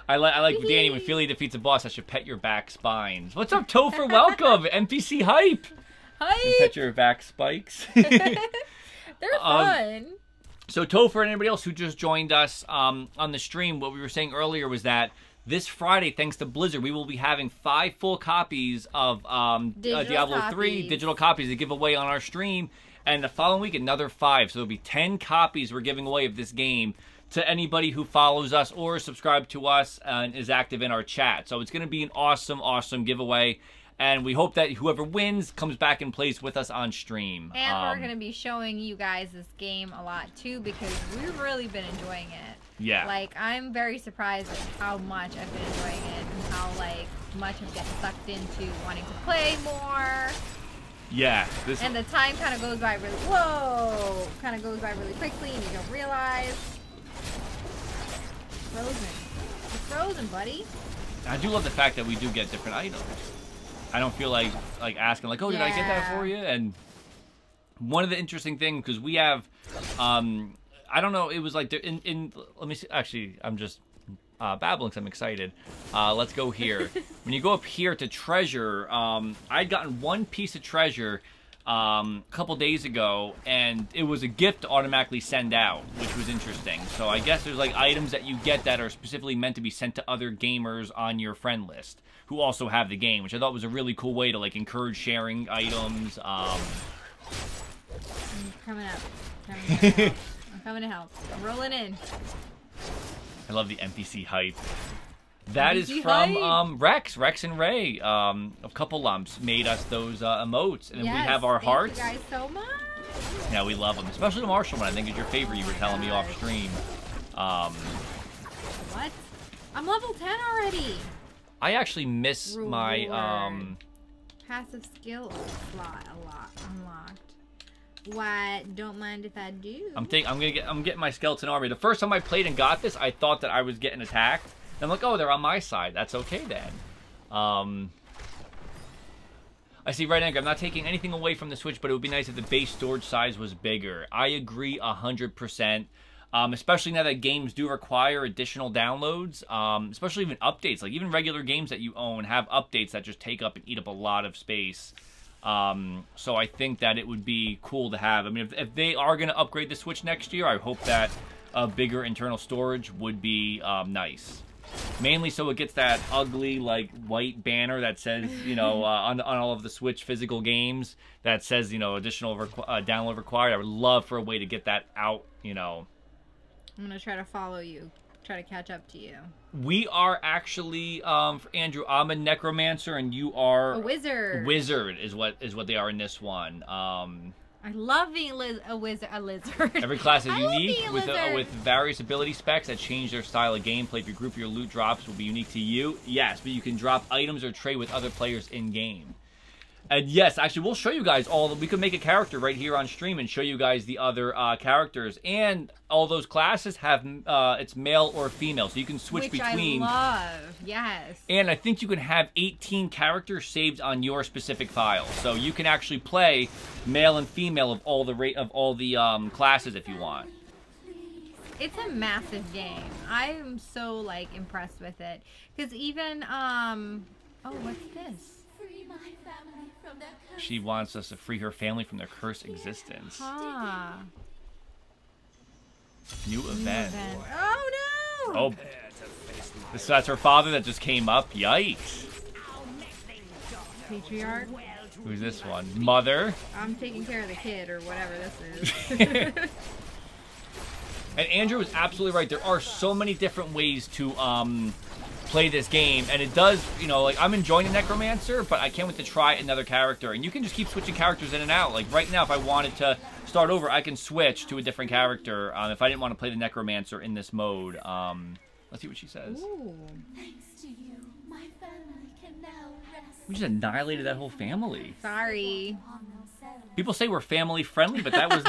I like Danny, when Felia defeats a boss, I should pet your back spines. What's up, Topher? Welcome! NPC hype! Hype! Pet your back spikes. They're fun. So Topher and anybody else who just joined us on the stream, what we were saying earlier was that this Friday, thanks to Blizzard, we will be having 5 full copies of Diablo 3 digital copies to give away on our stream. And the following week, another 5. So there'll be 10 copies we're giving away of this game to anybody who follows us or subscribed to us and is active in our chat. So it's going to be an awesome, awesome giveaway. And we hope that whoever wins comes back and plays with us on stream. And we're going to be showing you guys this game a lot, too, because we've really been enjoying it. Yeah. Like, I'm very surprised at how much I've been enjoying it and how, like, much I'm getting sucked into wanting to play more. Yeah. And the time kind of goes by really, kind of goes by really quickly and you don't realize. Frozen. You're frozen, buddy. I do love the fact that we do get different items. I don't feel like asking, like, oh, did I get that for you? And one of the interesting things, because we have, I don't know, it was like, let me see, actually, I'm just babbling because I'm excited. Let's go here. When you go up here to treasure, I'd gotten one piece of treasure a couple days ago, and it was a gift to automatically send out, which was interesting. So I guess there's like items that you get that are specifically meant to be sent to other gamers on your friend list who also have the game, which I thought was a really cool way to like encourage sharing items. I'm coming up. I'm coming to help. I'm rolling in. I love the NPC hype. That is from Rex and Ray. A couple lumps made us those emotes, and then we have our hearts. Thank you guys so much. Yeah, we love them, especially the Marshall one. I think is your favorite. You were telling me off stream. What? I'm level 10 already. I actually miss my passive skill slot unlocked. What? Don't mind if I do. I'm getting my skeleton army. The first time I played and got this, I thought that I was getting attacked. And I'm like, oh, they're on my side. That's okay then. I see right, Angry. I'm not taking anything away from the Switch, but it would be nice if the base storage size was bigger. I agree 100%. Especially now that games do require additional downloads, especially even updates. Like even regular games that you own have updates that just take up and eat up a lot of space. So I think that it would be cool to have. I mean, if they are going to upgrade the Switch next year, I hope that a bigger internal storage would be nice. Mainly so it gets that ugly, like, white banner that says, you know, on all of the Switch physical games, that says, you know, additional download required. I would love for a way to get that out, you know. I'm going to try to follow you, try to catch up to you. We are actually, for Andrew, I'm a necromancer and you are... a wizard. Wizard is what they are in this one. I love being a lizard. Every class is unique with various ability specs that change their style of gameplay. If your group, your loot drops will be unique to you. Yes, but you can drop items or trade with other players in game. And yes, actually, we'll show you guys we could make a character right here on stream and show you guys the other characters. And all those classes have, it's male or female, so you can switch between. Which I love, yes. And I think you can have 18 characters saved on your specific file. So you can actually play male and female of all the classes if you want. It's a massive game. I'm so, like, impressed with it. Because even, oh, what's this? She wants us to free her family from their cursed existence. Huh. New event. Oh, no! Oh. That's her father that just came up. Yikes. Patriarch? Who's this one? Mother? I'm taking care of the kid or whatever this is. And Andrew was absolutely right. There are so many different ways to play this game, and it does, you know, like, I'm enjoying the Necromancer, but I can't wait to try another character, and you can just keep switching characters in and out. Like, right now, if I wanted to start over, I can switch to a different character, if I didn't want to play the Necromancer in this mode. Let's see what she says. Ooh. Thanks to you, my family can now rest. We just annihilated that whole family. Sorry. People say we're family friendly, but that was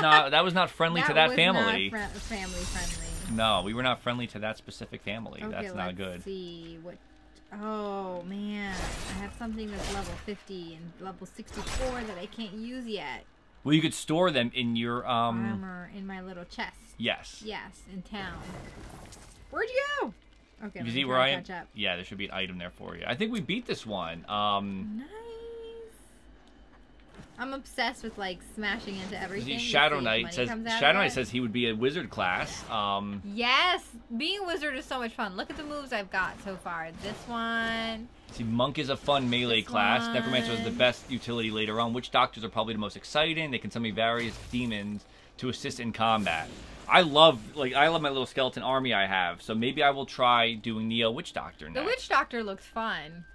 not friendly to that family. Not family friendly. No, we were not friendly to that specific family. Okay, that's not good. Let's see what. Oh man, I have something that's level 50 and level 64 that I can't use yet. Well, you could store them in your armor in my little chest. Yes. Yes, in town. Where'd you go? Okay, you see where I am? Yeah, there should be an item there for you. I think we beat this one. Nice. I'm obsessed with, like, smashing into everything. Shadow Knight says he would be a wizard class. Yes, being a wizard is so much fun. Look at the moves I've got so far. This one. See, Monk is a fun melee class. Necromancer is the best utility later on. Witch Doctors are probably the most exciting. They can summon various demons to assist in combat. I love my little skeleton army I have. So maybe I will try doing Neo Witch Doctor next. The Witch Doctor looks fun.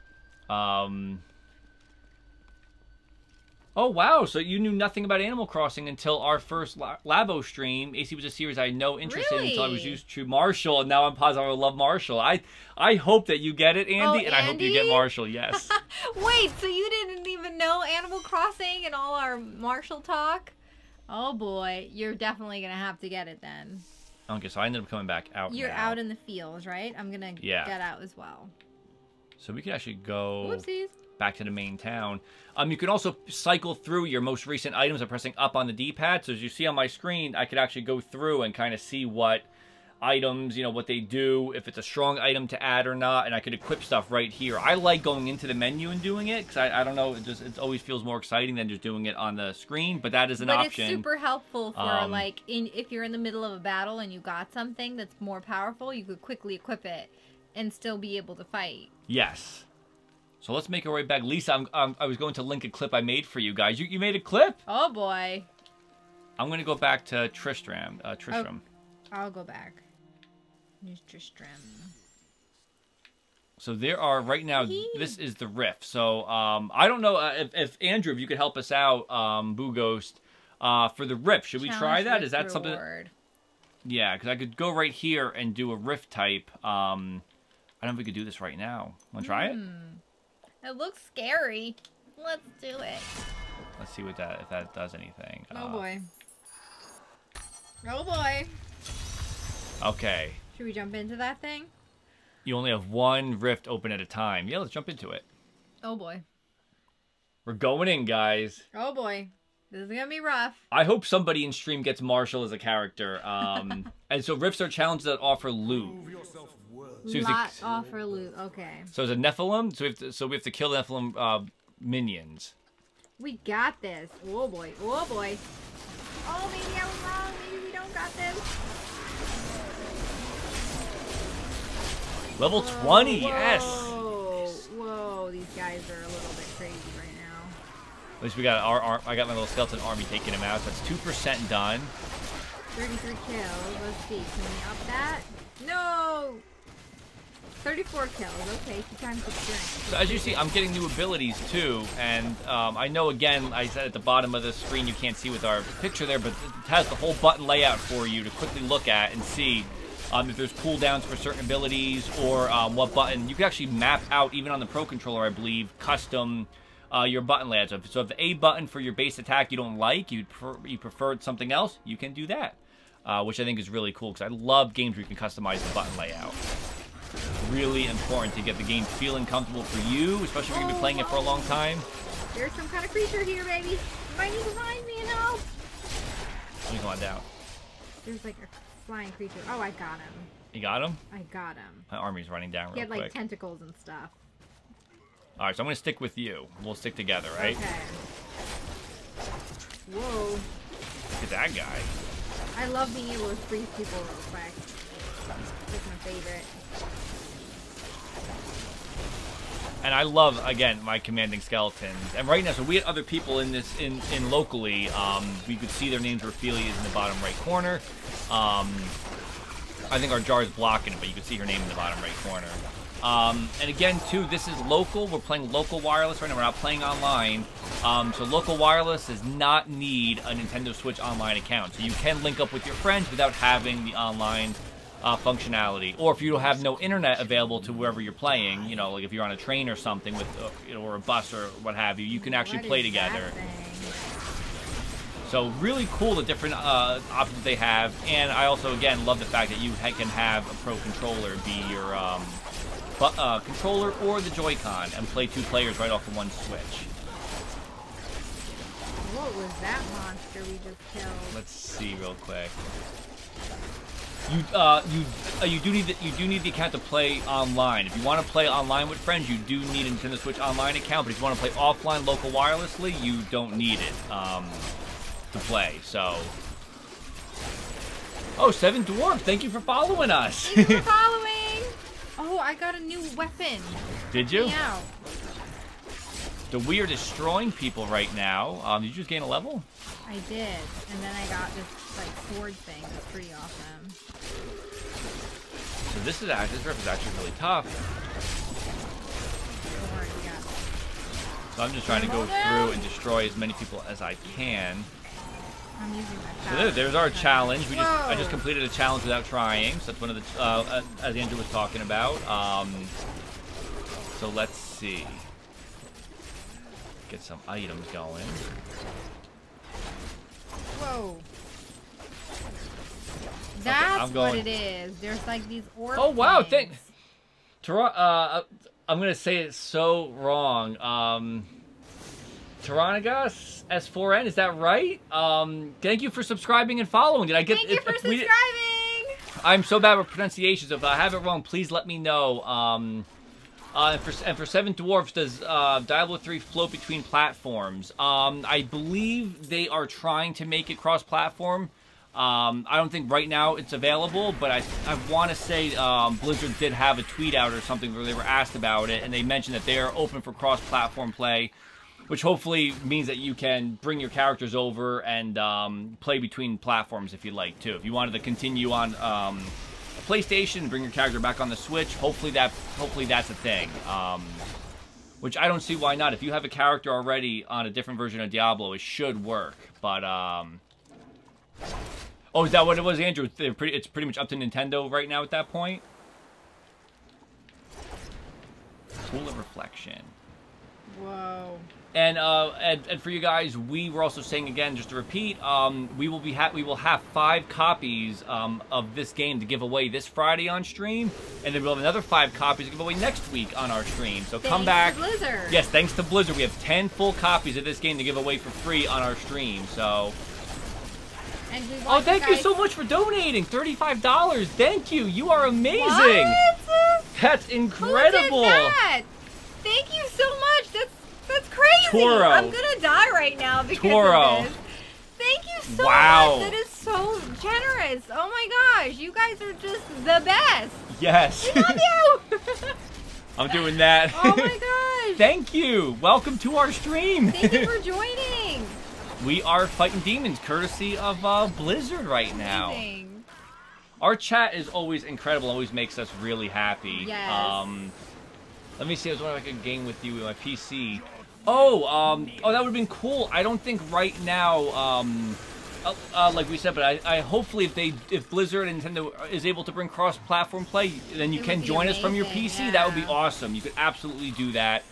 Oh, wow. So you knew nothing about Animal Crossing until our first Labo stream. AC was a series I had no interest in until I was used to Marshall, and now I'm positive I love Marshall. I hope that you get it, Andy, and I hope you get Marshall, yes. Wait, so you didn't even know Animal Crossing and all our Marshall talk? Oh, boy. You're definitely going to have to get it then. Okay, so I ended up coming back out You're out in the fields, right? I'm going to get out as well. So we could actually go... Whoopsies. Back to the main town. You can also cycle through your most recent items by pressing up on the D-pad. So as you see on my screen, I could actually go through and kind of see what items, you know, what they do, if it's a strong item to add or not, and I could equip stuff right here. I like going into the menu and doing it, because I don't know, it always feels more exciting than just doing it on the screen, but that is an option. But it's super helpful for, like, if you're in the middle of a battle and you got something that's more powerful, you could quickly equip it and still be able to fight. Yes. So let's make our way back. Lisa, I was going to link a clip I made for you guys. You made a clip? Oh, boy. I'm going to go back to Tristram. Oh, I'll go back. Here's Tristram. So there are, right now, this is the rift. So I don't know if Andrew, if you could help us out, Boo Ghost, for the rift. Should we try that? Is that something? Yeah, because I could go right here and do a rift type. I don't know if we could do this right now. Want to try it? It looks scary. Let's do it. Let's see if that does anything. Oh boy. Oh boy. Okay. Should we jump into that thing? You only have one rift open at a time. Yeah, let's jump into it. Oh boy. We're going in, guys. Oh boy. This is gonna be rough. I hope somebody in stream gets Marshall as a character. And so rifts are challenges that offer loot. So offer loot. Okay. So it's a Nephilim. So we have to kill the Nephilim minions. We got this. Oh boy. Oh boy. Oh, maybe I was wrong. Maybe we don't got this. Level 20. Whoa. Yes. Whoa. These guys are a little bit crazy right now. At least we got I got my little skeleton army taking him out. So that's 2% done. 33 kills. Let's see. Can we up that? No. 34 kills. Okay, 2 times experience. So as you see, I'm getting new abilities too, and I know again, I said at the bottom of the screen you can't see with our picture there, but it has the whole button layout for you to quickly look at and see if there's cooldowns for certain abilities or what button. You can actually map out, even on the Pro Controller, I believe, custom your button layouts. So if the A button for your base attack you don't like, you prefer something else, you can do that, which I think is really cool because I love games where you can customize the button layout. Really important to get the game feeling comfortable for you, especially if you're going to be playing it for a long time. There's some kind of creature here, baby. You might need to find me and help. Let me go on down. There's like a flying creature. Oh, I got him. You got him? I got him. My army's running down real quick. He had like tentacles and stuff. Alright, so I'm going to stick with you. We'll stick together, right? Okay. Whoa. Look at that guy. I love being able to freeze people real quick. That's my favorite. And I love, again, my commanding skeletons. And right now, so we had other people in this, in locally. We could see their names were Felia in the bottom right corner. I think our jar is blocking it, but you can see her name in the bottom right corner. And again, too, this is local. We're playing local wireless right now. We're not playing online. So local wireless does not need a Nintendo Switch Online account. So you can link up with your friends without having the online functionality. Or if you have no internet available to wherever you're playing, you know, like if you're on a train or something with, you know, or a bus or what have you, you can actually play together. So really cool the different options they have. And I also, again, love the fact that you can have a Pro Controller be your controller or the Joy-Con and play 2 players right off of one Switch. What was that monster we just killed? Let's see real quick. You do need the account to play online. If you want to play online with friends, you do need a Nintendo Switch Online account. But if you want to play offline, local wirelessly, you don't need it to play. So, oh, 7 Dwarves, thank you for following us. Thank you for following. Oh, I got a new weapon. Did you? Yeah. So we are destroying people right now. Did you just gain a level? I did, and then I got this like sword thing. That's pretty awesome. So this rift is actually really tough. So I'm just trying to go through and destroy as many people as I can. I'm using my power. So there's our challenge. I just completed a challenge without trying. So that's one of the as Andrew was talking about. So let's see. Get some items going. Whoa. That's what it is. There's like these orb Oh wow, things. I'm gonna say it so wrong. Tyrannagas S4N, is that right? Thank you for subscribing and following. Did I get? Thank you for subscribing. I'm so bad with pronunciations. If I have it wrong, please let me know. And for 7 Dwarfs, does Diablo 3 float between platforms? I believe they are trying to make it cross-platform. I don't think right now it's available, but I want to say Blizzard did have a tweet out or something where they were asked about it, and they mentioned that they are open for cross-platform play, which hopefully means that you can bring your characters over and play between platforms if you'd like to. If you wanted to continue on PlayStation and bring your character back on the Switch, hopefully that's a thing. Which I don't see why not. If you have a character already on a different version of Diablo, it should work. But oh, is that what it was, Andrew? It's pretty much up to Nintendo right now at that point. Tool of Reflection. Whoa. And for you guys, we were also saying again, just to repeat, we will have 5 copies of this game to give away this Friday on stream, and then we'll have another 5 copies to give away next week on our stream. So come back. Thanks to Blizzard. Yes, thanks to Blizzard, we have 10 full copies of this game to give away for free on our stream. So. And oh, thank you so much for donating. $35. Thank you. You are amazing. What? That's incredible. Who did that? Thank you so much. That's crazy. Toro. I'm gonna die right now because of this. Thank you so wow. much. That is so generous. Oh my gosh, you guys are just the best. Yes. I love you. I'm doing that. Oh my gosh. Thank you. Welcome to our stream. Thank you for joining. We are fighting demons courtesy of Blizzard right now. Amazing. Our chat is always incredible. Always makes us really happy. Yes. Let me see. I was wondering if I could game with you with my PC. Oh, that would have been cool. I don't think right now, like we said, but I hopefully if Blizzard and Nintendo is able to bring cross-platform play, then you can join us from your PC. Yeah. That would be awesome. You could absolutely do that.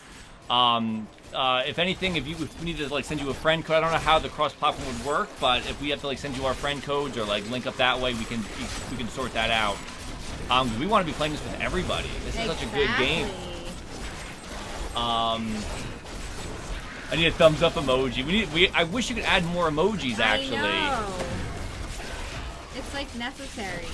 If anything, if we need to like send you a friend code, I don't know how the cross-platform would work, but if we have to like send you our friend codes or like link up that way, we can sort that out. We want to be playing this with everybody. This is such a good game. I need a thumbs up emoji. I wish you could add more emojis, actually. I know. It's like necessary.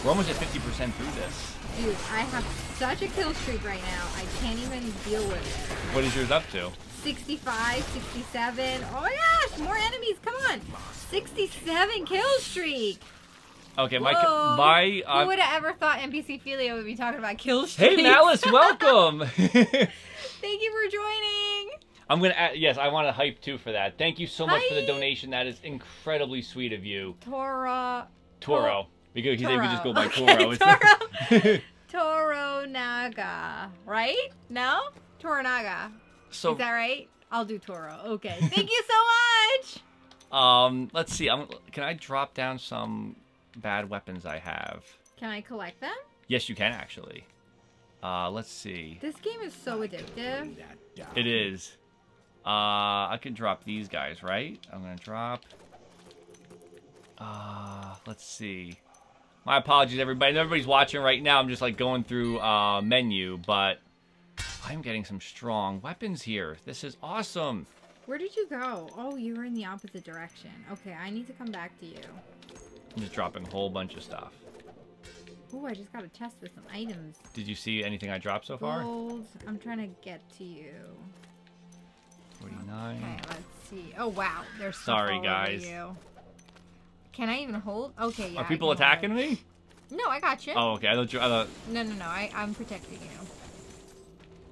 We're almost at 50% through this. Dude, I have such a kill streak right now. I can't even deal with it. What is yours up to? 65, 67. Oh my gosh, more enemies. Come on. 67 kill streak. Okay, Whoa. Who would have ever thought NPC Felia would be talking about kill streaks? Hey, Malice, welcome. Thank you for joining. I'm gonna add, yes, I want to hype too for that. Thank you so much for the donation. That is incredibly sweet of you. Toro. Because he said we just go by okay, Toro. Toro Naga, right? No? Toranaga. So, is that right? I'll do Toro. Okay. Thank you so much. Let's see. Can I drop down some bad weapons I have? Can I collect them? Yes, you can actually. Let's see. This game is so addictive. It is. I can drop these guys, right? I'm gonna drop. Let's see. My apologies, everybody. Everybody's watching right now. I'm just like going through menu, but I'm getting some strong weapons here. This is awesome. Where did you go? Oh, you were in the opposite direction. Okay, I need to come back to you. I'm just dropping a whole bunch of stuff. Oh, I just got a chest with some items. Did you see anything I dropped so far? Gold. I'm trying to get to you. 49. Okay, let's see. Oh, wow. There's stuff Sorry, all guys. over you. Can I even hold? Okay, yeah. Are people attacking me? No, I got you. Oh, okay. I thought No. I'm protecting you.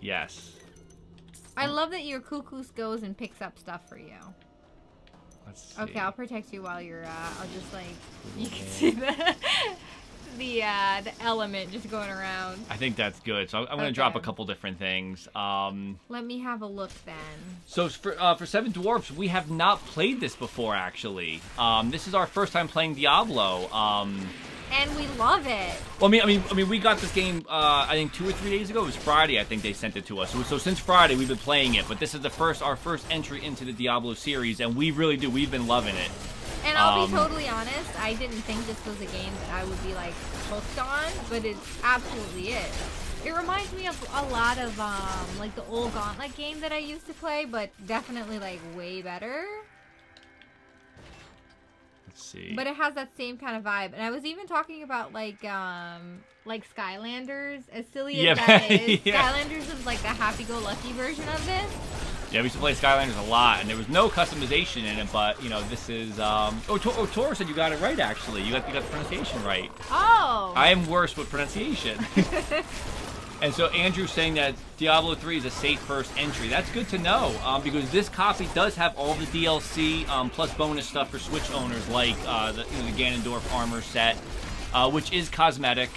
Yes. I love that your cuckoo goes and picks up stuff for you. Let's see. Okay, I'll protect you while you're, I'll just like, you can see the element just going around. I think that's good. So I'm going to drop a couple different things. Let me have a look then. So for Seven Dwarfs, we have not played this before, actually. This is our first time playing Diablo. And we love it. Well, I mean, we got this game, I think 2 or 3 days ago. It was Friday, I think they sent it to us. So since Friday, we've been playing it. But this is our first entry into the Diablo series, and we really do. We've been loving it. And I'll be totally honest, I didn't think this was a game that I would be, like, hooked on, but it absolutely is. It reminds me of a lot of, like, the old Gauntlet game that I used to play, but definitely, like, way better. Let's see. But it has that same kind of vibe. And I was even talking about, like Skylanders, as silly as that is. Yeah. Skylanders is, like, the happy-go-lucky version of this. Yeah, we used to play Skylanders a lot, and there was no customization in it, but, you know, this is, Tor said you got it right, actually. You got the pronunciation right. Oh! I am worse with pronunciation. And so Andrew's saying that Diablo 3 is a safe first entry. That's good to know, because this copy does have all the DLC, plus bonus stuff for Switch owners, like the Ganondorf armor set, which is cosmetic,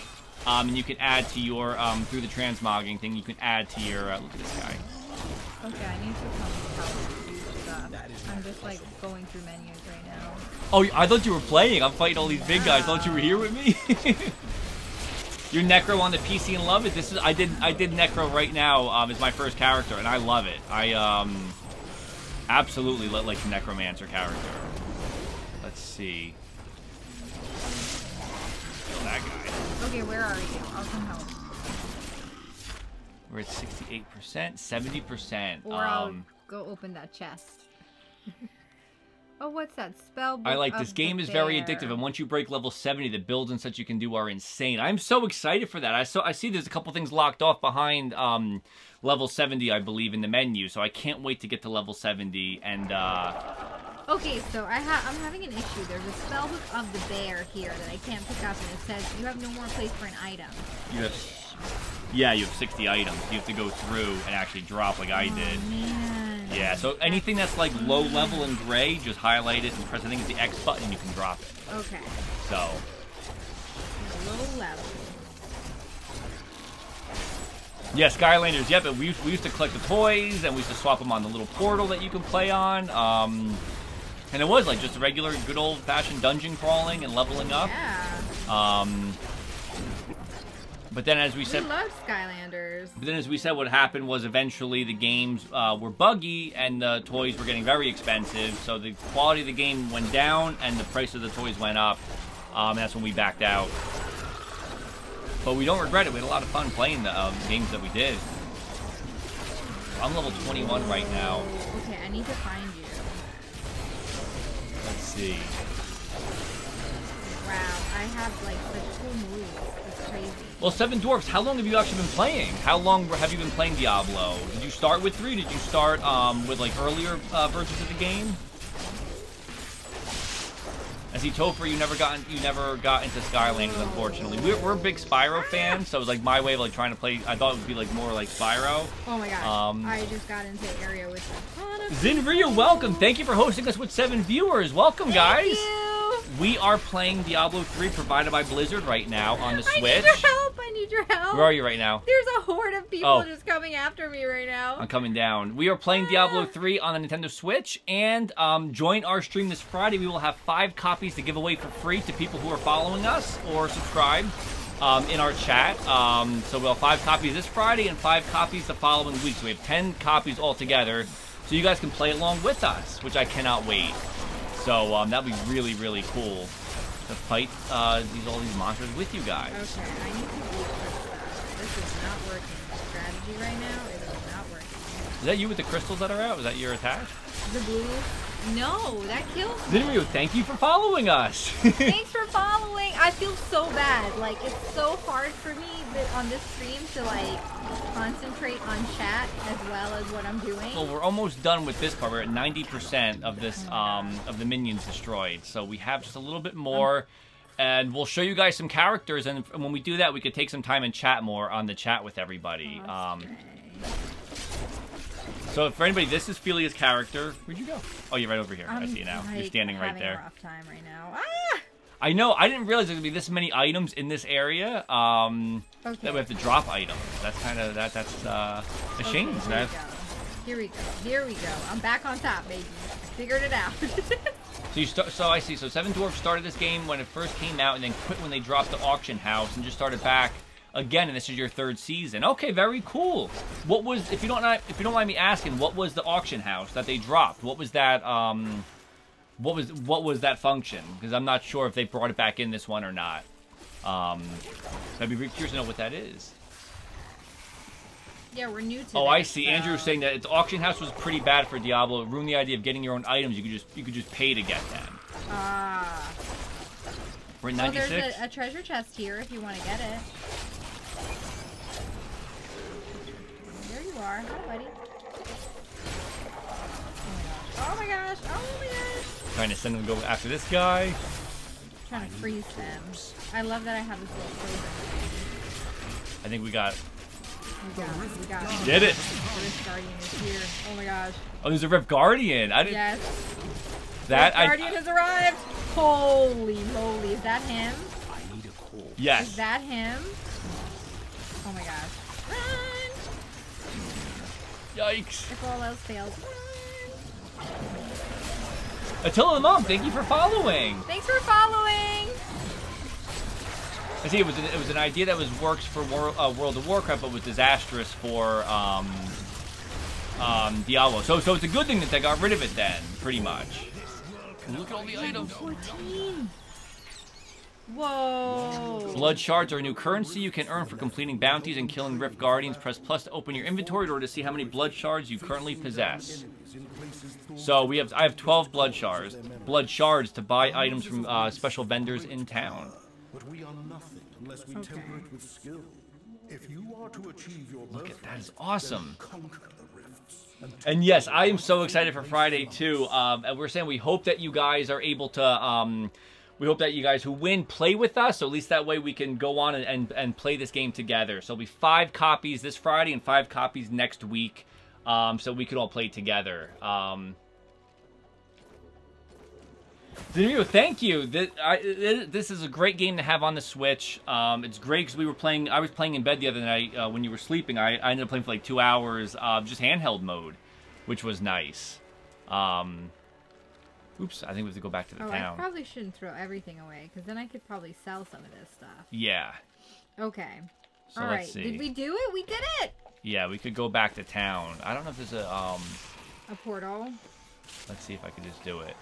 and you can add to your, through the transmogging thing, you can add to your, look at this guy. Okay, I need to come do stuff. I'm just, like, going through menus right now. Oh, I thought you were playing. I'm fighting all these big guys. I thought you were here with me. Your Necro on the PC and love it. This is I did Necro right now as my first character, and I love it. I absolutely like the Necromancer character. Let's see. Kill that guy. Okay, where are you? I'll come help. We're at 68%, 70%. Or I'll go open that chest. Oh, what's that spell book? I like this game is very addictive, and once you break level 70, the builds and such you can do are insane. I'm so excited for that. I see there's a couple things locked off behind level 70, I believe, in the menu, so I can't wait to get to level 70 and Okay, so I'm having an issue. There's a spell book of the bear here that I can't pick up, and it says you have no more place for an item. Yeah, you have 60 items. You have to go through and actually drop like I did. Man. Yeah, so anything that's like low level and gray, just highlight it and press, I think it's the X button, you can drop it. Okay. So. Low level. Yeah, Skylanders, yeah, but we used to collect the toys, and we used to swap them on the little portal that you can play on. And it was like just a regular, good old-fashioned dungeon crawling and leveling up. Yeah. But then, as we said, we love Skylanders. But then, as we said, what happened was eventually the games were buggy and the toys were getting very expensive. So the quality of the game went down and the price of the toys went up. That's when we backed out. But we don't regret it. We had a lot of fun playing the games that we did. I'm level 21 right now. Okay, I need to find you. Let's see. Wow, I have like such cool moves. It's crazy. Well, Seven Dwarfs, how long have you actually been playing? How long have you been playing Diablo? Did you start with 3? Did you start with like earlier versions of the game? As he Topher, you never got into Skylanders, unfortunately. We're big Spyro fans, so it was like my way of like trying to play. I thought it would be like more like Spyro. Oh my gosh! I just got into the area with Zinria, welcome. Thank you for hosting us with 7 viewers. Welcome, guys. Thank you. We are playing Diablo 3, provided by Blizzard right now on the Switch. I need your help. I need your help. Where are you right now? There's a horde of people just coming after me right now. I'm coming down. We are playing Diablo 3 on the Nintendo Switch, and join our stream this Friday. We will have 5 copies to give away for free to people who are following us or subscribed in our chat. So we'll have 5 copies this Friday and 5 copies the following week. So we have 10 copies altogether, so you guys can play along with us, which I cannot wait. So that'll be really, really cool to fight all these monsters with you guys. Okay, I need to beat this is not working. Strategy right now, it is not working. Is that you with the crystals that are out? Is that your attack? The blue? No, that kills me. Zinrio, thank you for following us. Thanks for following. I feel so bad. Like, it's so hard for me on this stream to, like, concentrate on chat as well as what I'm doing. Well, we're almost done with this part. We're at 90% of this, of the minions destroyed. So we have just a little bit more. And we'll show you guys some characters. And when we do that, we could take some time and chat more on the chat with everybody. So for anybody, this is Felia's character. Where'd you go? Oh, you're right over here. I see you now. You're standing right there. I'm having a rough time right now. Ah! I know. I didn't realize there would be this many items in this area. That we have to drop items. That's kind of that's a shame. Here we go. Here we go. I'm back on top, baby. Figured it out. So I see. So 7 Dwarfs started this game when it first came out, and then quit when they dropped the auction house, and just started back again, and this is your 3rd season. Okay, very cool. What was, if you don't mind me asking, what was the auction house that they dropped? What was that? What was that function? Because I'm not sure if they brought it back in this one or not. I'd be curious to know what that is. Yeah, we're new to Oh, I see. So. Andrew was saying that the auction house was pretty bad for Diablo. It ruined the idea of getting your own items. You could just pay to get them. We're at 96. Well, there's a treasure chest here if you want to get it. There you are. Hi, buddy. Oh my gosh. Oh my gosh. Trying to send them to go after this guy. Trying to freeze them. I love that I have this little freezer. I think we got it. We got it. We did it. The Rift Guardian is here. Oh my gosh. Oh, there's a Rift Guardian. I didn't. Yes. That Rift Guardian has arrived. Holy moly. Is that him? I need a call. Yes. Is that him? Oh my gosh. Run! Yikes. If all else fails, run! Attila the Monk, thank you for following. Thanks for following. I see it was an idea that works for World of Warcraft, but was disastrous for Diablo. So it's a good thing that they got rid of it then, pretty much. Look at all the items. 14. Whoa. Blood shards are a new currency you can earn for completing bounties and killing Rift Guardians. Press plus to open your inventory in order to see how many blood shards you currently possess. So I have 12 blood shards. Blood shards to buy items from special vendors in town. But we are nothing unless we temper it with skill. If you are to achieve your Look at that, is awesome. conquer the rifts. And yes, I am so excited for Friday too. And we're saying we hope that you guys are able to. We hope that you guys who win play with us, so at least that way we can go on and play this game together. So it'll be 5 copies this Friday and 5 copies next week, so we can all play together. Thank you. This is a great game to have on the Switch. It's great because I was playing in bed the other night when you were sleeping. I ended up playing for like 2 hours, just handheld mode, which was nice. Oops, I think we have to go back to the town. I probably shouldn't throw everything away, because then I could probably sell some of this stuff. Yeah. Okay. So all right. see. Did we do it? We did it! Yeah, we could go back to town. I don't know if there's a portal? Let's see if I could just do it.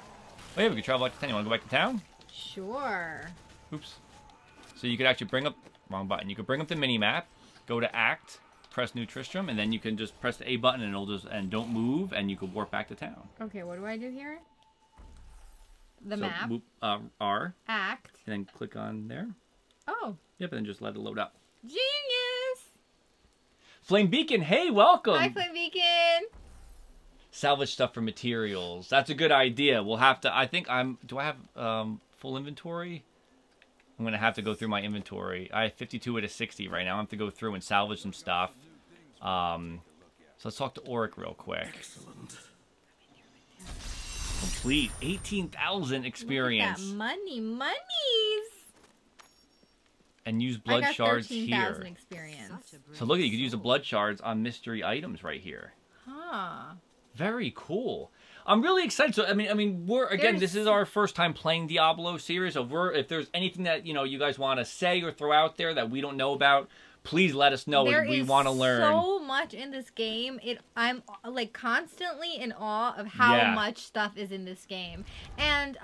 Oh yeah, we could travel back to town. You want to go back to town? Sure. Oops. So you could actually bring up... Wrong button. You could bring up the mini-map, go to Act, press New Tristram, and then you can just press the A button and it'll just... And don't move, and you could warp back to town. Okay, what do I do here? The map. Move, R. Act. And then click on there. Oh. Yep, and then just let it load up. Genius! Flame Beacon, hey, welcome! Hi, Flame Beacon! Salvage stuff for materials. That's a good idea. We'll have to... Do I have full inventory? I'm going to have to go through my inventory. I have 52 out of 60 right now. I have to go through and salvage some stuff. So let's talk to Auric real quick. Excellent. Complete 18,000 experience. Look at that money, monies. And use blood shards 13,000 here. experience. So look, you could use the blood shards on mystery items right here. Huh. Very cool. I'm really excited. So I mean, this is our first time playing Diablo series. So if there's anything that you guys want to say or throw out there that we don't know about, please let us know. We want to learn. There is so much in this game. I'm like constantly in awe of how much stuff is in this game. And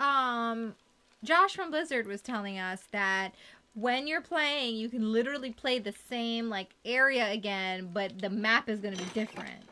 Josh from Blizzard was telling us that when you're playing, you can literally play the same like area again, but the map is going to be different.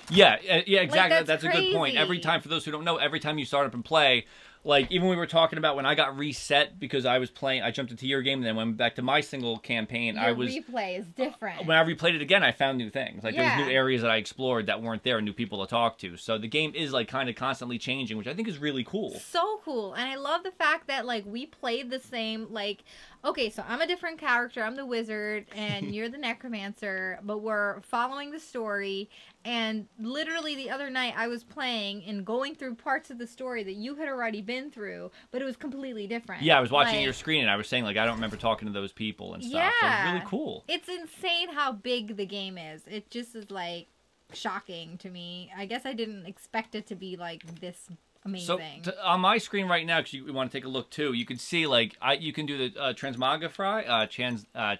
Yeah, exactly. Like, that's a good point. Every time, for those who don't know, every time you start up and play, like, even we were talking about when I got reset because I was playing, I jumped into your game and then went back to my single campaign. Your replay is different. When I replayed it again, I found new things. Like, there was new areas that I explored that weren't there, new people to talk to. So the game is, like, kind of constantly changing, which I think is really cool. So cool. And I love the fact that, like, we played the same, like, okay, so I'm a different character. I'm the wizard, and you're the necromancer, but we're following the story. And literally the other night, I was playing and going through parts of the story that you had already been through, but it was completely different. Yeah, I was watching your screen, and I was saying, like, I don't remember talking to those people and stuff. Yeah. So it's really cool. It's insane how big the game is. It just is, like, shocking to me. I guess I didn't expect it to be, like, this amazing. So on my screen right now, because we want to take a look too, you can see like you can do the transmogrify,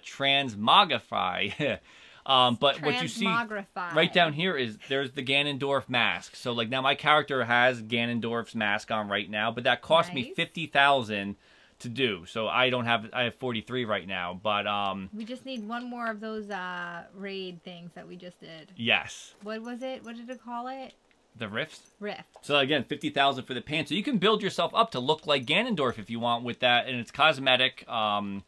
transmogrify. But what you see right down here is there's the Ganondorf Mask. So like now my character has Ganondorf's mask on right now, but that cost me 50,000 to do. So I have 43 right now, but we just need one more of those raid things that we just did. Yes. What was it? What did it call it? The Rifts? Rift. So again, 50,000 for the pants. So you can build yourself up to look like Ganondorf if you want with that, and it's cosmetic. Same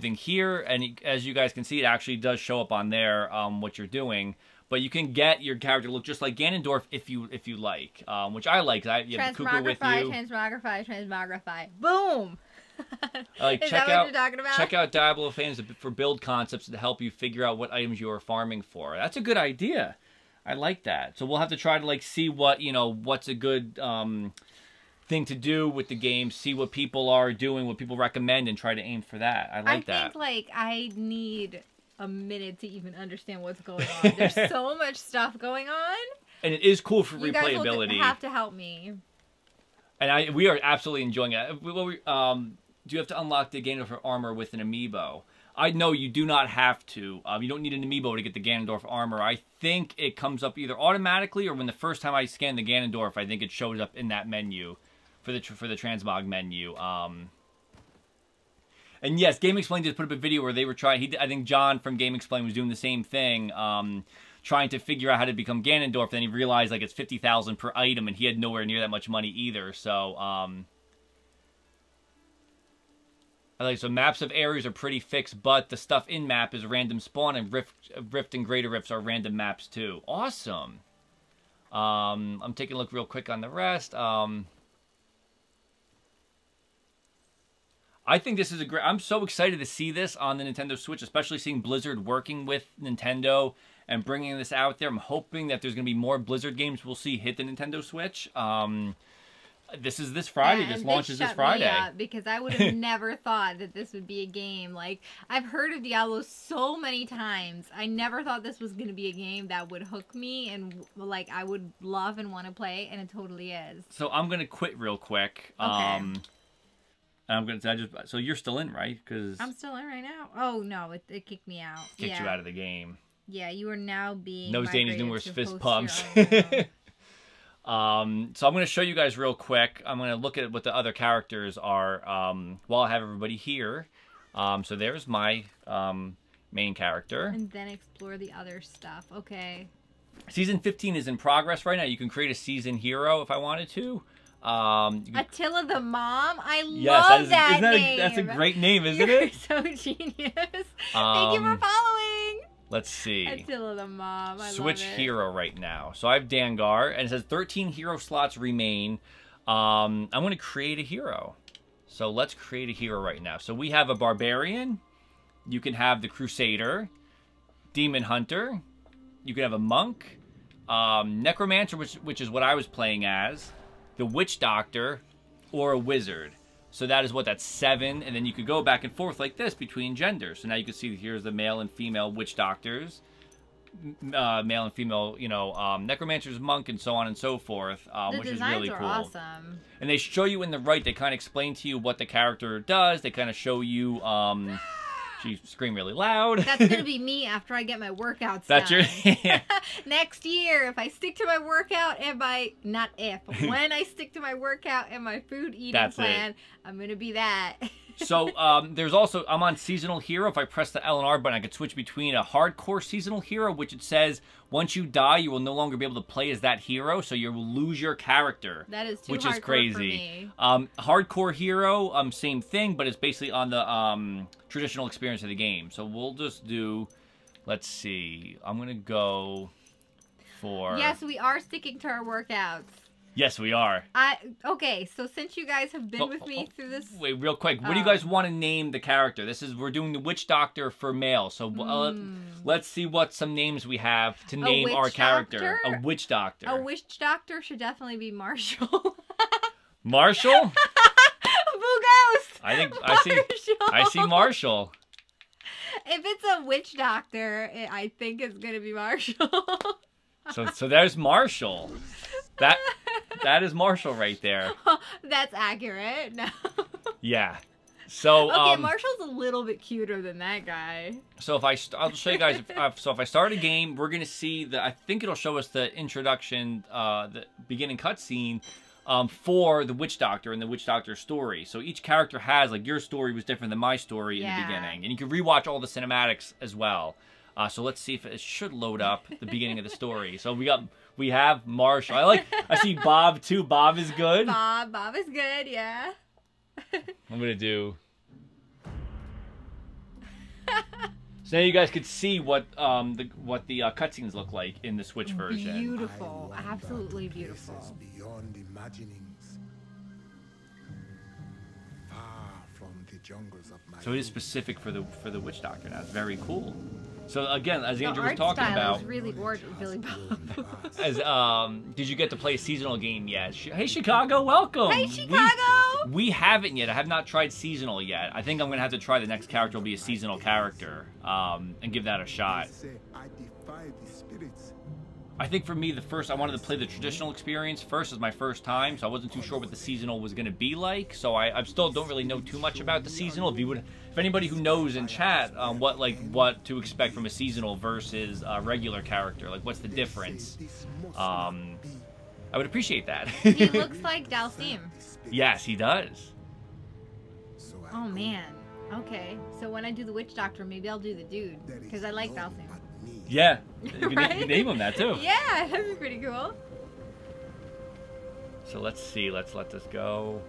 thing here, and as you guys can see, it actually does show up on there what you're doing. But you can get your character to look just like Ganondorf if you like, which I like. You have the Cuckoo with you. Transmogrify. Boom. Is that what you're talking about? Check out Diablo fans for build concepts to help you figure out what items you are farming for. That's a good idea. I like that. So we'll have to try to like see what what's a good thing to do with the game. See what people are doing, what people recommend, and try to aim for that. I like that. I think like I need a minute to even understand what's going on. There's so much stuff going on, and it is cool for replayability. You guys will have to help me. And we are absolutely enjoying it. Do you have to unlock the Ganondorf armor with an amiibo? I know you do not have to. You don't need an amiibo to get the Ganondorf armor. I think it comes up either automatically or when the first time I scan the Ganondorf, I think it shows up in that menu for the transmog menu. And yes, Game Explain just put up a video where they were trying. I think John from Game Explain was doing the same thing, trying to figure out how to become Ganondorf. Then he realized like it's 50,000 per item, and he had nowhere near that much money either. So. So maps of areas are pretty fixed, but the stuff in map is random spawn, and Rift and Greater Rifts are random maps too. Awesome. I'm taking a look real quick on the rest. I think this is a great... I'm so excited to see this on the Nintendo Switch, especially seeing Blizzard working with Nintendo and bringing this out there. I'm hoping that there's going to be more Blizzard games we'll see hit the Nintendo Switch. This is this Friday. This launches this Friday. Because I would have never thought that this would be a game. Like, I've heard of Diablo so many times. I never thought this was going to be a game that would hook me and, like, I would love and want to play, and it totally is. So I'm going to quit real quick. Okay. And I'm going to so you're still in, right? Because I'm still in right now. Oh, no, it kicked me out. Kicked you out of the game. Yeah, you are now being Nose Danny's doing worse fist pumps. So I'm going to show you guys real quick. I'm going to look at what the other characters are while I have everybody here. So there's my main character. And then explore the other stuff. Okay. Season 15 is in progress right now. You can create a season hero if I wanted to. Attila the Mom? I love that name. That's a great name, isn't You're it? so genius. Thank you for following. Let's see. Attila the Mom. I Switch love it. hero right now. So I have Gengar, and it says 13 hero slots remain. I'm going to create a hero. So let's create a hero right now. So we have a Barbarian. You can have the Crusader. Demon Hunter. You can have a Monk. Necromancer, which is what I was playing as. The Witch Doctor. Or a Wizard. So that is that's 7, and then you could go back and forth like this between genders. So now you can see here's the male and female witch doctors, male and female, necromancers, monk, and so on and so forth, which is really cool. Awesome. And they show you in the right. They kind of explain to you what the character does. They kind of show you. She screamed really loud. That's gonna be me after I get my workouts done. Next year, if I stick to my workout and when I stick to my workout and my food eating plan, I'm gonna be that. So there's also, I'm on seasonal hero. If I press the L and R button, I could switch between a hardcore seasonal hero, which it says once you die, you will no longer be able to play as that hero, so you will lose your character. That is too which hardcore is crazy. For me. Hardcore hero, same thing, but it's basically on the traditional experience of the game. So we'll just do, let's see, I'm gonna go for. Yes, we are sticking to our workouts. Yes, we are. Okay, so since you guys have been with me through this... Wait, real quick. What do you guys want to name the character? We're doing the Witch Doctor for male. So let's see what some names we have to name our character. A Witch Doctor. A Witch Doctor should definitely be Marshall. Marshall? Boo Ghost! I see Marshall. If it's a Witch Doctor, I think it's going to be Marshall. So there's Marshall. That is Marshall right there. That's accurate. No. Yeah. So okay, Marshall's a little bit cuter than that guy. So I'll show you guys. If I start a game, we're gonna see I think it'll show us the introduction, the beginning cutscene, for the Witch Doctor and the Witch Doctor story. So each character has your story was different than my story in the beginning, and you can rewatch all the cinematics as well. So let's see if it should load up the beginning of the story. So we have Marshall. I see Bob too. Bob is good. Bob is good. Yeah. I'm gonna do. So now you guys could see what the cutscenes look like in the Switch version. Beautiful, absolutely beautiful. Beyond imaginings, far from the jungles of my. So it is specific for the Witch Doctor now. It's very cool. So again, as Andrew was art talking style about, is really gorgeous, Billy Bob. Did you get to play a seasonal game yet? Hey Chicago, welcome. Hey Chicago. We haven't yet. I have not tried seasonal yet. I think I'm gonna have to try the next character will be a seasonal character, and give that a shot. I defy the spirits. I think for me, I wanted to play the traditional experience first as my first time, so I wasn't too sure what the seasonal was going to be like. So I still don't really know too much about the seasonal. If anybody who knows in chat, what to expect from a seasonal versus a regular character, like what's the difference, I would appreciate that. He looks like Dalsim. Yes, he does. Oh man. Okay, so when I do the witch doctor, maybe I'll do the dude because I like Dalsim. Yeah, you can Right? name him that too. Yeah, that'd be pretty cool. So let's see. Let's let this go.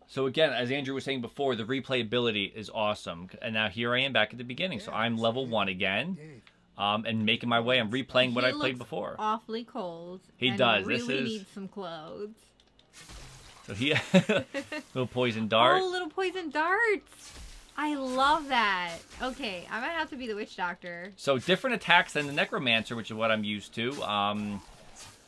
So again, as Andrew was saying before, the replayability is awesome. And now here I am back at the beginning. So I'm level 1 again. And making my way. I'm replaying what I played before. Awfully cold. He does. Really needs some clothes. So he little poison dart. Oh, little poison darts. I love that. Okay, I might have to be the witch doctor. So different attacks than the necromancer, which is what I'm used to.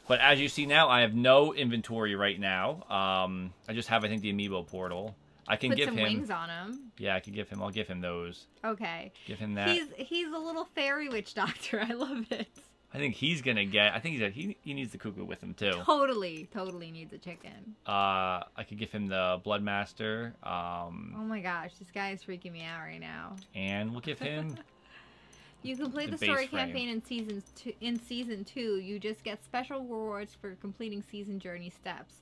But as you see now, I have no inventory right now. I just have, I think, the Amiibo Portal. I can give him wings on him. Yeah, I can give him. I'll give him those. Okay. Give him that. He's a little fairy witch doctor. I love it. I think he's gonna get. I think he needs the cuckoo with him too. Totally needs a chicken. I could give him the Bloodmaster. Oh my gosh, this guy is freaking me out right now. And we'll give him. You can play the story campaign in season 2. You just get special rewards for completing season journey steps,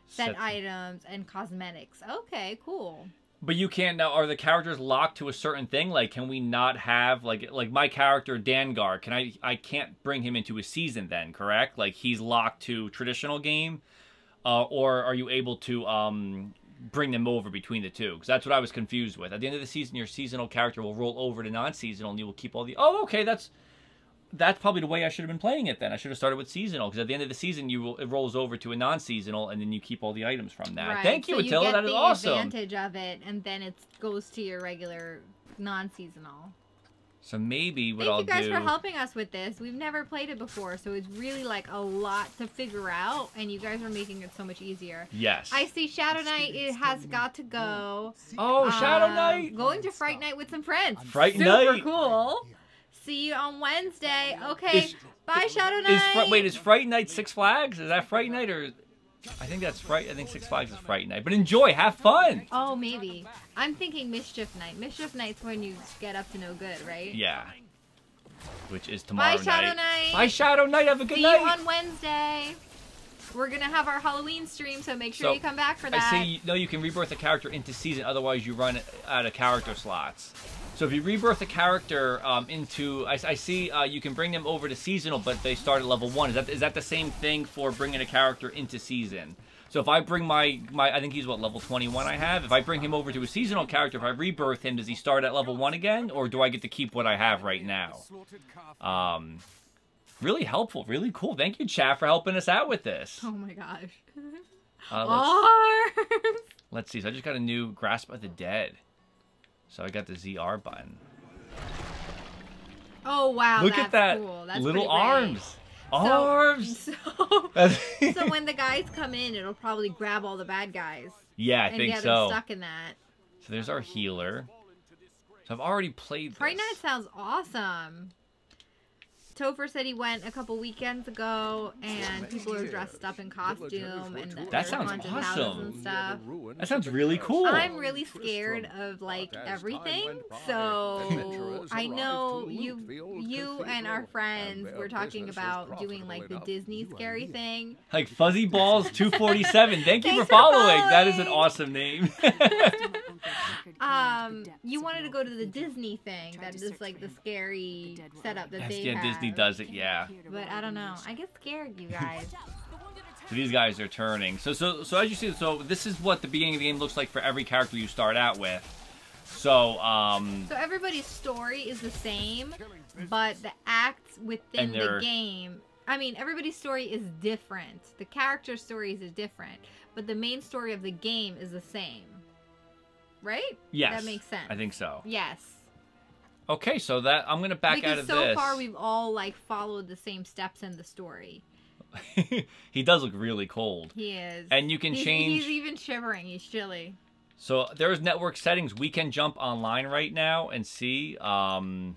set items, and cosmetics. Okay, cool. But you can't now. Are the characters locked to a certain thing? Like, can we not have like my character Gengar? Can I can't bring him into a season then? Correct? Like he's locked to traditional game, or are you able to bring them over between the two? Because that's what I was confused with. At the end of the season, your seasonal character will roll over to non-seasonal, and you will keep all the. Oh, okay, that's probably the way I should have been playing it then. I should have started with seasonal, because at the end of the season, it rolls over to a non-seasonal, and then you keep all the items from that. Right. Thank you, Attila. That is awesome. You get the advantage of it, and then it goes to your regular non-seasonal. So maybe what I'll do... Thank you guys for helping us with this. We've never played it before, so it's really like a lot to figure out, and you guys are making it so much easier. Yes. I see Shadow Knight has got to go. Oh, Shadow Knight! Going to Fright Night with some friends. Fright Night! Super cool. See you on Wednesday. Okay. Bye, Shadow Knight. Is Fright Night Six Flags? Is that Fright Night or... I think that's Fright. I think Six Flags is Fright Night. But enjoy. Have fun. Oh, maybe. I'm thinking Mischief Night. Mischief Night's when you get up to no good, right? Yeah. Which is tomorrow night. Bye, Shadow Knight. Bye, Shadow Knight. Have a good night. See you on Wednesday. We're going to have our Halloween stream, so make sure you come back for that. I say, you can rebirth a character into season. Otherwise, you run out of character slots. So if you rebirth a character into... I see you can bring them over to seasonal, but they start at level 1. Is that the same thing for bringing a character into season? So if I bring my I think he's, level 21 I have? If I bring him over to a seasonal character, if I rebirth him, does he start at level 1 again? Or do I get to keep what I have right now? Really helpful. Really cool. Thank you, chat, for helping us out with this. Oh my gosh. Let's see. So I just got a new Grasp of the Dead. So I got the ZR button. Oh, wow. Look at that. Cool. That's little arms. Arms! So when the guys come in, it'll probably grab all the bad guys. Yeah, I think so. And get them stuck in that. So there's our healer. So I've already played this. Fright Night sounds awesome. Topher said he went a couple weekends ago, and people are dressed up in costume, and that sounds awesome. And stuff. That sounds really cool. I'm really scared of like everything, so I know you and our friends were talking about doing like the Disney scary thing, like Fuzzy Balls 247. Thank you for following. That is an awesome name. You wanted to go to the Disney thing. That is like the scary setup that they have. Disney does it, yeah. But I don't know. I get scared, you guys. So these guys are turning. So as you see, so this is what the beginning of the game looks like for every character you start out with. So so everybody's story is the same, but the acts within the game. I mean, everybody's story is different. The character stories is different, but the main story of the game is the same. Right? Yes. That makes sense. I think so. Yes. Okay, so that I'm gonna back out of this. Because so far we've all like followed the same steps in the story. He does look really cold. He is. And you can change. He's even shivering. He's chilly. So there's network settings. We can jump online right now and see. I'm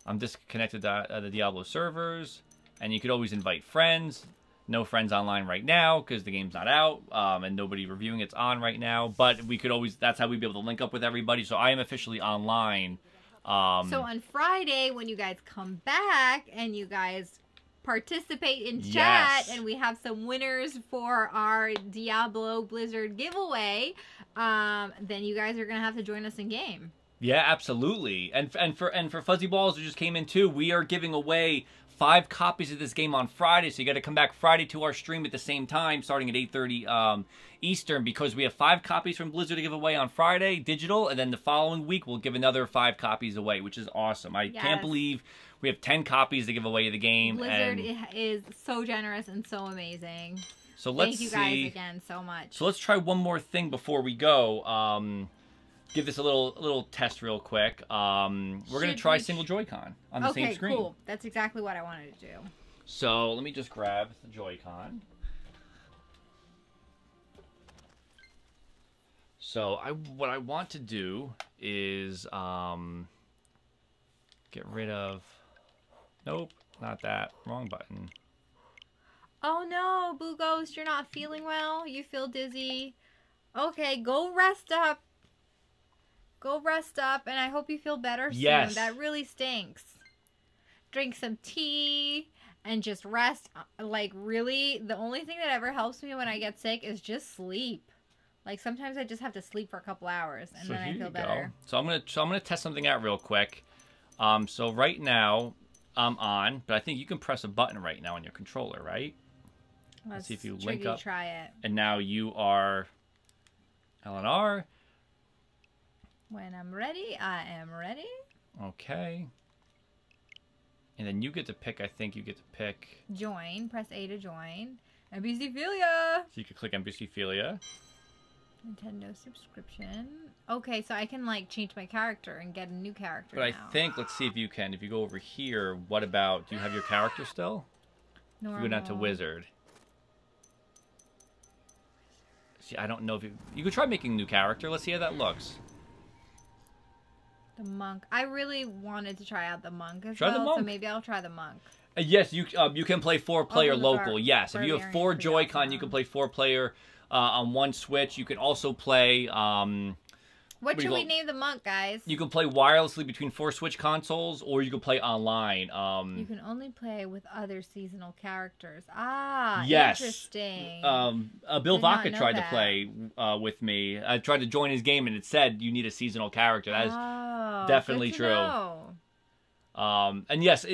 I'm disconnected to the Diablo servers, and you could always invite friends. No friends online right now because the game's not out, and nobody reviewing it's on right now. But we could always, that's how we'd be able to link up with everybody. So I am officially online. So on Friday, when you guys come back and you guys participate in chat, and we have some winners for our Diablo Blizzard giveaway, then you guys are gonna have to join us in game. Yeah, absolutely. And for Fuzzy Balls who just came in too, we are giving away 5 copies of this game on Friday, so you got to come back Friday to our stream at the same time, starting at 8:30 Eastern, because we have 5 copies from Blizzard to give away on Friday, digital, and then the following week we'll give another 5 copies away, which is awesome. I can't believe we have 10 copies to give away of the game. Blizzard is so generous and so amazing. So let's Thank you guys again so much. So let's try one more thing before we go. Give this a little test real quick. We're going to try single Joy-Con on the same screen. Okay, cool. That's exactly what I wanted to do. So let me just grab the Joy-Con. So what I want to do is get rid of... Nope, not that. Wrong button. Oh no, Boo Ghost, you're not feeling well? You feel dizzy? Okay, go rest up. Go rest up, and I hope you feel better soon. Yes. That really stinks. Drink some tea and just rest. Like, really, the only thing that ever helps me when I get sick is just sleep. Like, sometimes I just have to sleep for a couple hours, and then I feel better. So I'm gonna test something out real quick. So right now I'm on, but I think you can press a button right now on your controller, right? Let's see if you link up. Try it. And now you are LNR. When I'm ready, I am ready. Okay. And then you get to pick, I think you get to pick... Join. Press A to join. NBC Felia. So you can click NBC Felia. Nintendo subscription. Okay, so I can, like, change my character and get a new character But now. I think, let's see if you can. If you go over here, what about... Do you have your character still? Normal. If you go down to Wizard. See, I don't know if you... You could try making a new character. Let's see how that looks. The monk. I really wanted to try out the monk as try well, the monk. so maybe I'll try the monk. Yes, you can play 4-player local. Yes, if you have 4 Barbarian Joy-Con, you can play 4-player on one Switch. You can also play... What should we name the monk, guys? You can play wirelessly between 4 Switch consoles, or you can play online. You can only play with other seasonal characters. Ah, yes. Interesting. Bill Vaca tried to play with me. I tried to join his game, and it said you need a seasonal character. That is definitely true. And yes,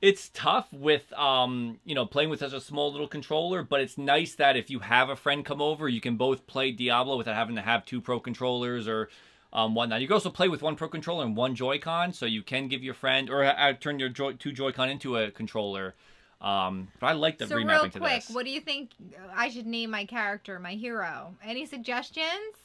it's tough with playing with such a small little controller, but it's nice that if you have a friend come over, you can both play Diablo without having to have 2 Pro controllers or whatnot. You can also play with 1 Pro controller and 1 Joy-Con, so you can give your friend or turn your 2 Joy-Con into a controller. But I like the remapping to this. So real quick, what do you think I should name my character, my hero? Any suggestions?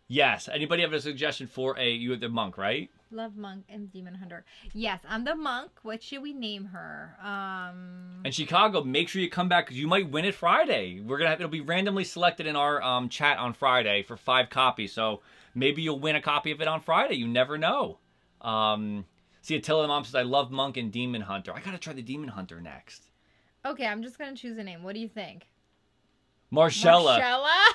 Yes. Anybody have a suggestion for you're the monk, right? Love monk and demon hunter. Yes, I'm the monk. What should we name her? And Chicago, make sure you come back because you might win it Friday. It'll be randomly selected in our chat on Friday for 5 copies. So maybe you'll win a copy of it on Friday. You never know. See, Attila the Mom says I love monk and demon hunter. I gotta try the demon hunter next. Okay, I'm just gonna choose a name. What do you think? Marcella.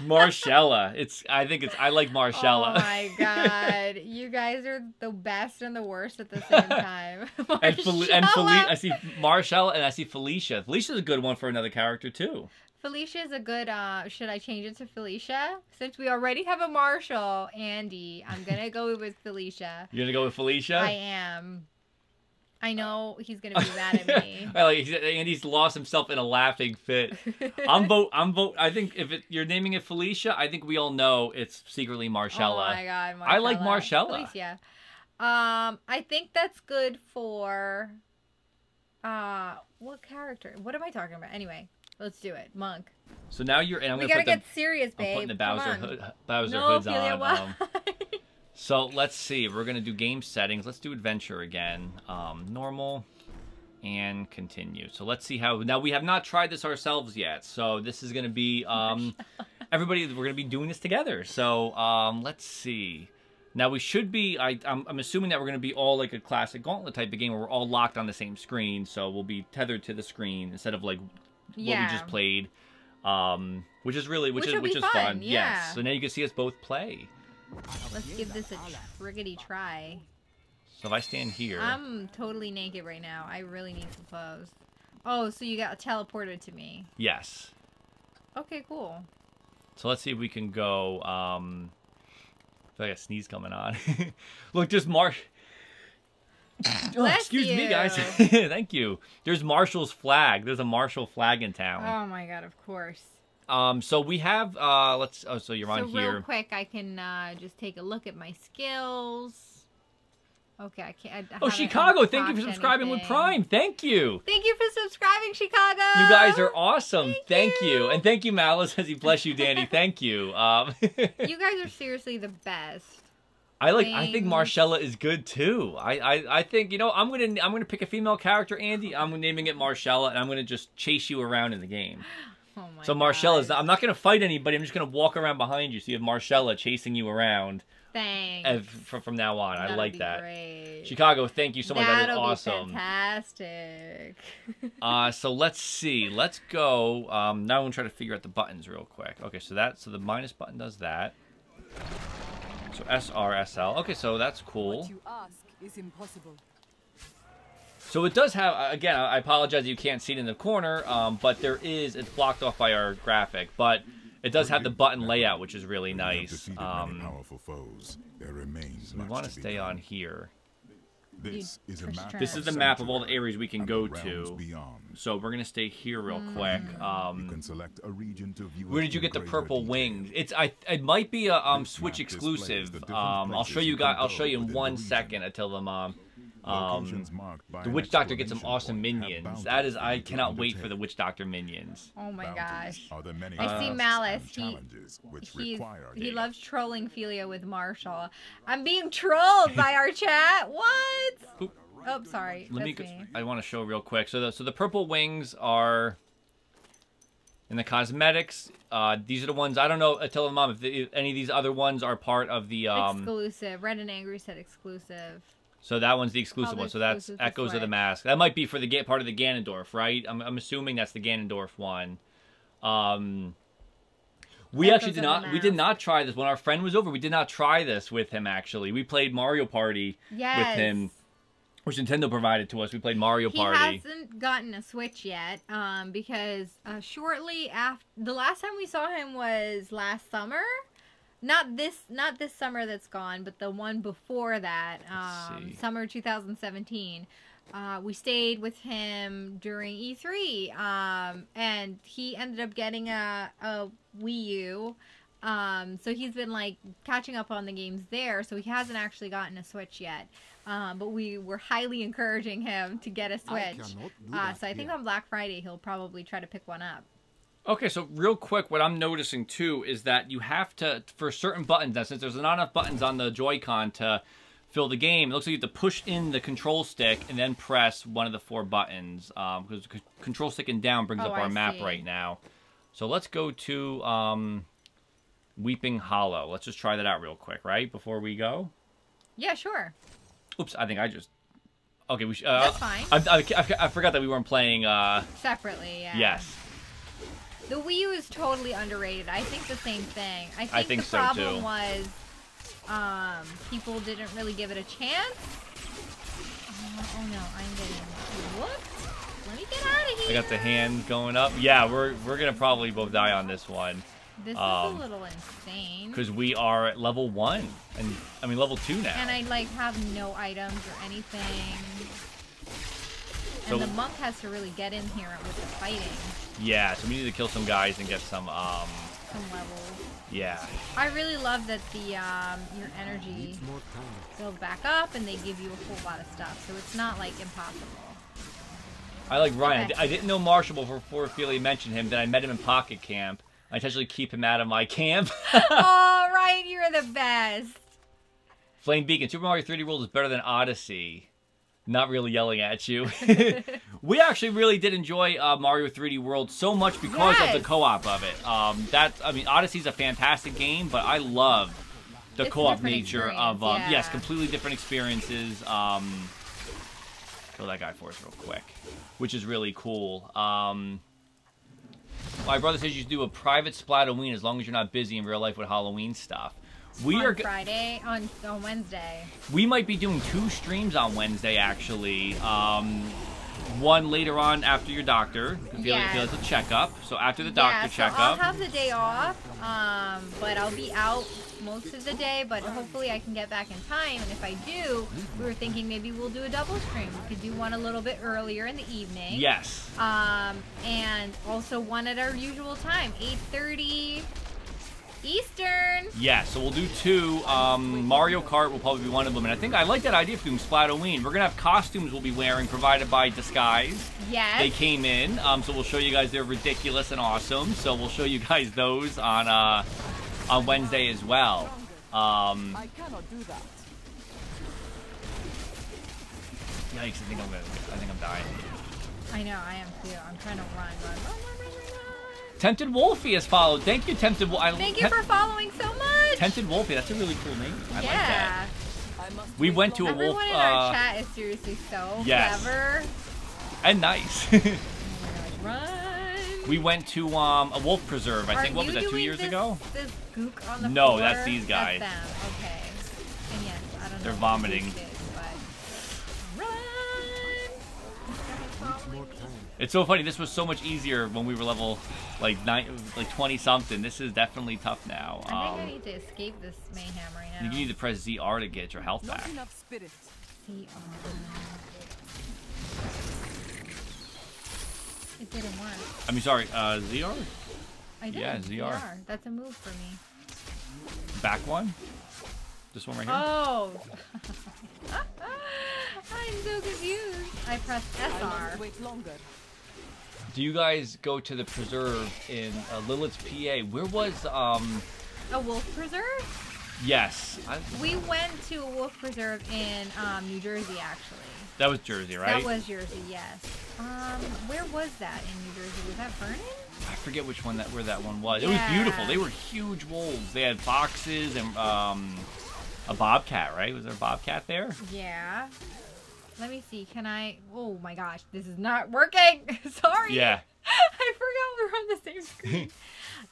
Marcella? I like Marcella. Oh my god. You guys are the best and the worst at the same time. I see Marcella and I see Felicia. Felicia's a good one for another character too. Felicia is a good, should I change it to Felicia? Since we already have a Marshall, Andy, I'm gonna go with Felicia. You're gonna go with Felicia? I am. I know he's gonna be mad at me. Andy's lost himself in a laughing fit. I'm vote. I think if you're naming it Felicia, I think we all know it's secretly Marcella. Oh my god, Marcella. I like Marcella. Felicia. I think that's good for what character? What am I talking about? Anyway, let's do it. Monk. So now you're and we gotta get serious, babe. I'm putting the Bowser hoods on. So let's see. We're going to do game settings. Let's do adventure again. Normal and continue. So let's see how... Now, we have not tried this ourselves yet. So this is going to be... everybody, we're going to be doing this together. So let's see. Now we should be, I'm assuming that we're going to be all like a classic Gauntlet type of game where we're all locked on the same screen, so we'll be tethered to the screen instead of like what we just played, which is fun. Yeah. Yes. So now you can see us both play. Let's give this a friggity try. So if I stand here, I'm totally naked right now. I really need some clothes. Oh, so you got teleported to me. Yes. Okay, cool. So let's see if we can go. I feel like a sneeze coming on. Look, there's excuse me, guys. Thank you. There's Marshall's flag. There's a Marshall flag in town. Oh my god, of course. So we have so you're on here. So real quick, I can just take a look at my skills. Okay, I can't. Oh, Chicago! Thank you for subscribing with Prime. Thank you. Thank you for subscribing, Chicago. You guys are awesome. Thank you. And thank you, Malice. As he bless you, Danny. Thank you. You guys are seriously the best. I think Marcella is good too. I think, you know, I'm gonna pick a female character, Andy. I'm naming it Marcella, and I'm gonna just chase you around in the game. Oh my so Marcella's. I'm not gonna fight anybody. I'm just gonna walk around behind you. So you have Marcella chasing you around. Thanks. From now on, I like that. Great. Chicago, thank you so much. That is awesome. Be fantastic. So let's see. Let's go. Now I'm gonna try to figure out the buttons real quick. Okay, so the minus button does that. So SR, SL. Okay, so that's cool. What you ask is impossible. So it does have, again, I apologize you can't see it in the corner, but it's blocked off by our graphic, but it does have the button layout, which is really nice. So we want to stay on here. This is the map of all the areas we can go to. So we're going to stay here real quick. Where did you get the purple wings? It might be a Switch exclusive. I'll show you guys. I'll show you in 1 second. I tell them the Witch Doctor gets some awesome minions. I cannot wait for the Witch Doctor minions. Oh my gosh. I see Malice. He loves trolling Felia with Marshall. I'm being trolled by our chat. What? Oop. Oh, sorry. That's me. I want to show real quick. So the purple wings are in the cosmetics. These are the ones. I don't know. Tell them, Mom, if any of these other ones are part of the exclusive. Red and Angry said exclusive. So that one's the exclusive one. So that's Echoes of the Mask. That might be for the part of the Ganondorf, right? I'm assuming that's the Ganondorf one. We actually did not. We did not try this when our friend was over. We did not try this with him. Actually, we played Mario Party with him, which Nintendo provided to us. We played Mario Party. He hasn't gotten a Switch yet, because shortly after the last time we saw him was last summer. Not this summer that's gone, but the one before that, summer 2017. We stayed with him during E3, and he ended up getting a Wii U. So he's been like catching up on the games there. So he hasn't actually gotten a Switch yet. But we were highly encouraging him to get a Switch. So I think on Black Friday he'll probably try to pick one up. Okay, so real quick, what I'm noticing too is that you have to, for certain buttons, now since there's not enough buttons on the Joy-Con to fill the game, it looks like you have to push in the control stick and then press one of the 4 buttons. Because control stick and down brings up our map right now. So let's go to Weeping Hollow. Let's just try that out real quick, right? Before we go? Yeah, sure. Oops, I think I just... Okay, we that's fine. I forgot that we weren't playing... separately, yeah. Yes. The Wii U is totally underrated. I think the same thing. I think the problem was people didn't really give it a chance. Oh no, I'm getting whooped. Let me get out of here. I got the hand going up. Yeah, we're gonna probably both die on this one. This is a little insane. Because we are at level 1, and I mean level 2 now. And I like have no items or anything. And the monk has to really get in here with the fighting. Yeah, so we need to kill some guys and get some levels. Yeah. I really love that the your energy builds back up and they give you a whole lot of stuff, so it's not like impossible. I like Ryan. Okay. I didn't know Marshall before Felia mentioned him. Then I met him in Pocket Camp. I intentionally keep him out of my camp. Oh, Ryan, you're the best. Flame Beacon. Super Mario 3D World is better than Odyssey. Not really yelling at you. We actually really did enjoy Mario 3D World so much because of the co-op of it. I mean, Odyssey's a fantastic game, but I love the co-op nature of yes, completely different experiences. Kill that guy for us real quick, which is really cool. My brother says you should do a private Splatoween as long as you're not busy in real life with Halloween stuff. On Friday, on Wednesday. We might be doing 2 streams on Wednesday, actually. One later on after your doctor. It's a checkup. So after the doctor checkup. I'll have the day off, but I'll be out most of the day, but hopefully I can get back in time. And if I do, we were thinking maybe we'll do a double stream. We could do one a little bit earlier in the evening. Yes. And also one at our usual time, 8:30 Eastern. Yeah, so we'll do 2. Mario Kart will probably be one of them. And I think I like that idea of doing Splatoween. We're going to have costumes we'll be wearing provided by Disguise. Yes. They came in, so we'll show you guys they're ridiculous and awesome. So we'll show you guys those on Wednesday as well. I cannot do that. Yikes, I think I'm dying. I know, I am too. I'm trying to run. Tempted Wolfie has followed. Thank you, Tempted Wolfie. Thank you for following so much. Tempted Wolfie, that's a really cool name. I like that. We went to a wolf. Everyone in our chat is seriously so clever. And nice. Oh my gosh, run. We went to a wolf preserve, I think. What was that, 2 years ago? This gook on the no, floor? that's these guys. That's them. Okay. And yes, I don't know. They're vomiting. It's so funny. This was so much easier when we were level like 20 something. This is definitely tough now. I think I need to escape this mayhem right now. You need to press ZR to get your health back. Enough spirit. ZR. It didn't work. I mean, sorry, ZR? I did. Yeah, ZR. That's a move for me. Back one? This one right here? Oh. I'm so confused. I pressed SR. Wait longer. Do you guys go to the preserve in Lilith's PA? Where was a wolf preserve? Yes. We went to a wolf preserve in New Jersey, actually. That was Jersey, right? That was Jersey, yes. Where was that in New Jersey? Was that Vernon? I forget which one where that one was. Yeah. It was beautiful. They were huge wolves. They had foxes and a bobcat, right? Was there a bobcat there? Yeah. Let me see. Can I? Oh my gosh, this is not working. Sorry. Yeah. I forgot we're on the same screen.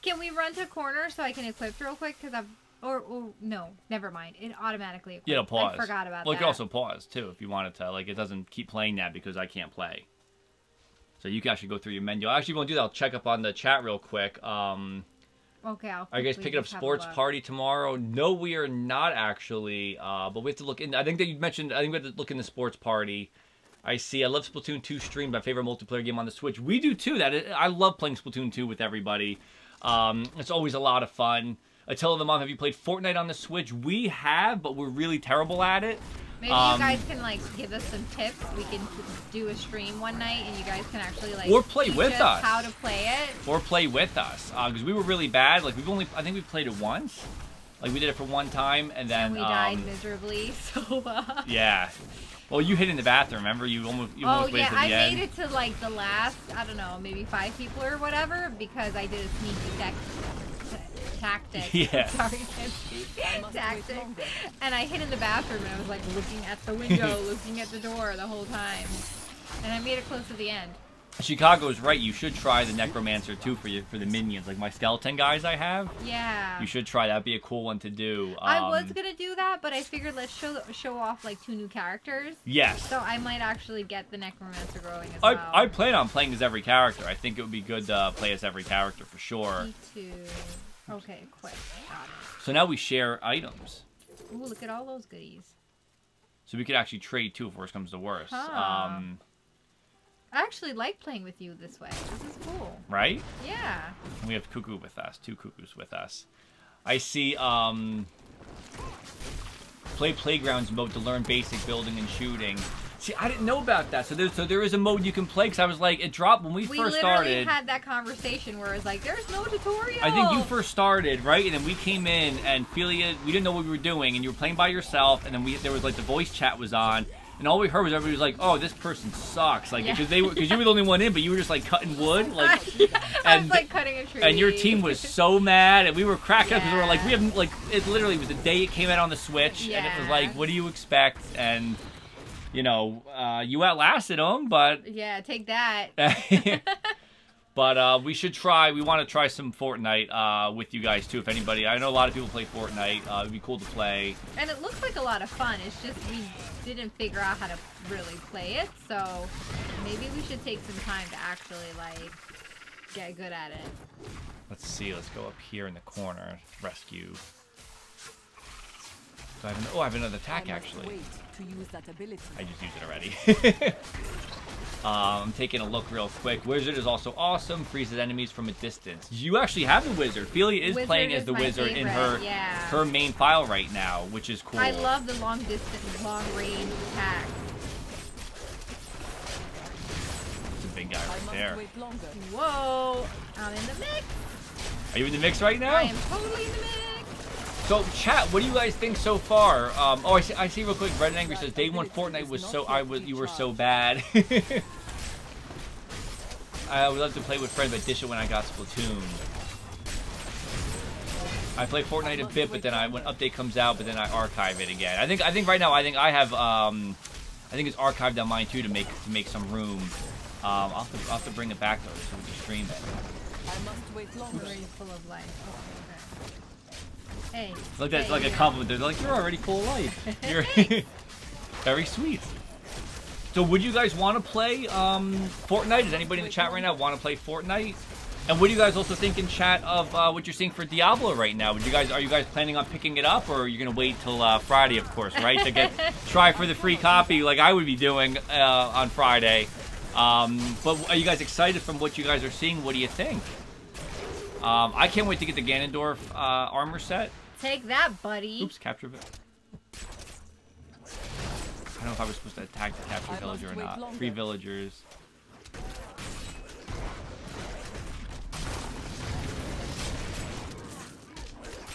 Can we run to corner so I can equip real quick? Because I've. Or no, never mind. It automatically equipped. Yeah, it'll pause. I forgot about that. Well, you can also pause too if you wanted to. Like, it doesn't keep playing that because I can't play. So you can actually go through your menu. Actually, if you want to do that, I'll check up on the chat real quick. Okay, are you guys picking up sports party tomorrow? No, we are not actually. But we have to look in. I think that you mentioned. I think we have to look in the sports party. I see. I love Splatoon 2 stream. My favorite multiplayer game on the Switch. We do too. I love playing Splatoon 2 with everybody. It's always a lot of fun. Attila the Mom, have you played Fortnite on the Switch? We have, but we're really terrible at it. Maybe you guys can like give us some tips. We can do a stream one night, and you guys can actually like or play with us how to play it. Or play with us because we were really bad. Like I think we played it once. Like we did it for one time, and then we died miserably. So yeah. Well, you hid in the bathroom. Remember, you almost waited to the end. I made it to like the last. I don't know, maybe 5 people or whatever because I did a sneaky tactic. Yeah. Sorry, can't speak. Tactic. And I hid in the bathroom and I was like looking at the window, looking at the door the whole time. And I made it close to the end. Chicago's right. You should try the Necromancer too for the minions, like my skeleton guys I have. Yeah. You should try. That'd be a cool one to do. I was gonna do that, but I figured let's show off like 2 new characters. Yes. So I might actually get the Necromancer going as well. I plan on playing as every character. I think it would be good to play as every character for sure. Me too. Okay, quick. Got it. So now we share items. Ooh, look at all those goodies. So we could actually trade too if worse comes to worse. Huh. I actually like playing with you this way. This is cool. Right? Yeah. And we have Cuckoo with us. 2 Cuckoos with us. I see play Playgrounds mode to learn basic building and shooting. See, I didn't know about that. So there is a mode you can play because I was like, it dropped when we first started. We literally had that conversation where it was like, there's no tutorial. I think you first started, right? And then we came in and Felia, we didn't know what we were doing and you were playing by yourself and then there was like the voice chat was on and all we heard was everybody was like, "Oh, this person sucks," like because you were the only one in, but you were just like cutting wood, like, I was like cutting a tree. And your team was so mad, and we were cracking up because we were like, we haven't like it literally was the day it came out on the Switch, and it was like, what do you expect? And you know, you outlasted them, but yeah, take that. But we should try. We want to try some Fortnite with you guys too. If anybody, I know a lot of people play Fortnite. It'd be cool to play. And it looks like a lot of fun. It's just we didn't figure out how to really play it, so maybe we should take some time to actually like get good at it. Let's see. Let's go up here in the corner. Rescue. So I have another attack actually. To use that ability. I just used it already. I'm taking a look real quick. Wizard is also awesome. Freezes enemies from a distance. You actually have the Wizard. Felia is playing as the Wizard in her main file right now, which is cool. I love the long distance, long range attack. It's a big guy right there. Whoa! I'm in the mix. Are you in the mix right now? I am totally in the mix. So, chat, what do you guys think so far? Oh, I see real quick. Red and Angry says day one Fortnite was you were so bad. I would love to play with friends, but ditch it when I got Splatoon. I play Fortnite a bit, but then when update comes out, but then I archive it again. I think right now I have I think it's archived on mine too to make some room. I'll have to bring it back though so we can stream it. I must wait longer. Full of life. Okay. Hey. Look, that's like a compliment. They're like, you're already full of life. You're very sweet. So would you guys want to play Fortnite? Does anybody in the chat right now want to play Fortnite? And what do you guys also think in chat of what you're seeing for Diablo right now? Are you guys planning on picking it up, or are you gonna wait till Friday, of course, right? To try for the free copy like I would be doing on Friday. But are you guys excited from what you guys are seeing? What do you think? I can't wait to get the Ganondorf armor set. Take that, buddy. Oops, capture it. I don't know if I was supposed to attack the capture villager or not. 3 villagers.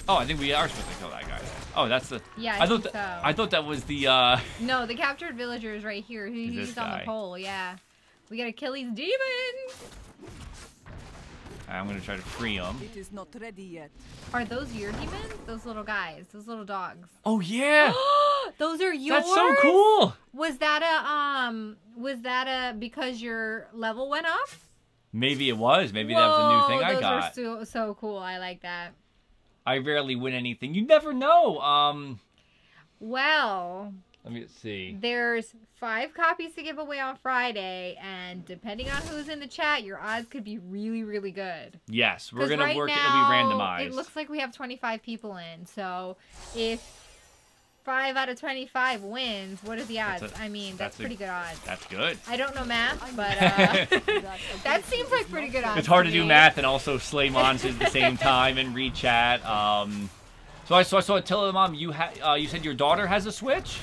Oh, I think we are supposed to kill that guy. Oh, that's the... Yeah, I thought that was the... No, the captured villager is right here. He's on the pole, yeah. We gotta kill these demons! I'm gonna try to free him. It is not ready yet. Are those your demons? Those little guys, those little dogs. Oh yeah! Those are yours? That's so cool! Was that a because your level went up? Maybe it was. Maybe that was a new thing I got. Those are so cool. I like that. I rarely win anything. You never know. Well, let me see. There's 5 copies to give away on Friday, and depending on who's in the chat, your odds could be really, really good. Yes, we're gonna work. It'll be randomized. It looks like we have 25 people in, so if 5 out of 25 wins, what are the odds? I mean, that's pretty good odds. That's good. I don't know math, but that seems like pretty good odds. It's hard to do math and also slay monsters at the same time and read chat. So I saw tell the mom you said your daughter has a Switch.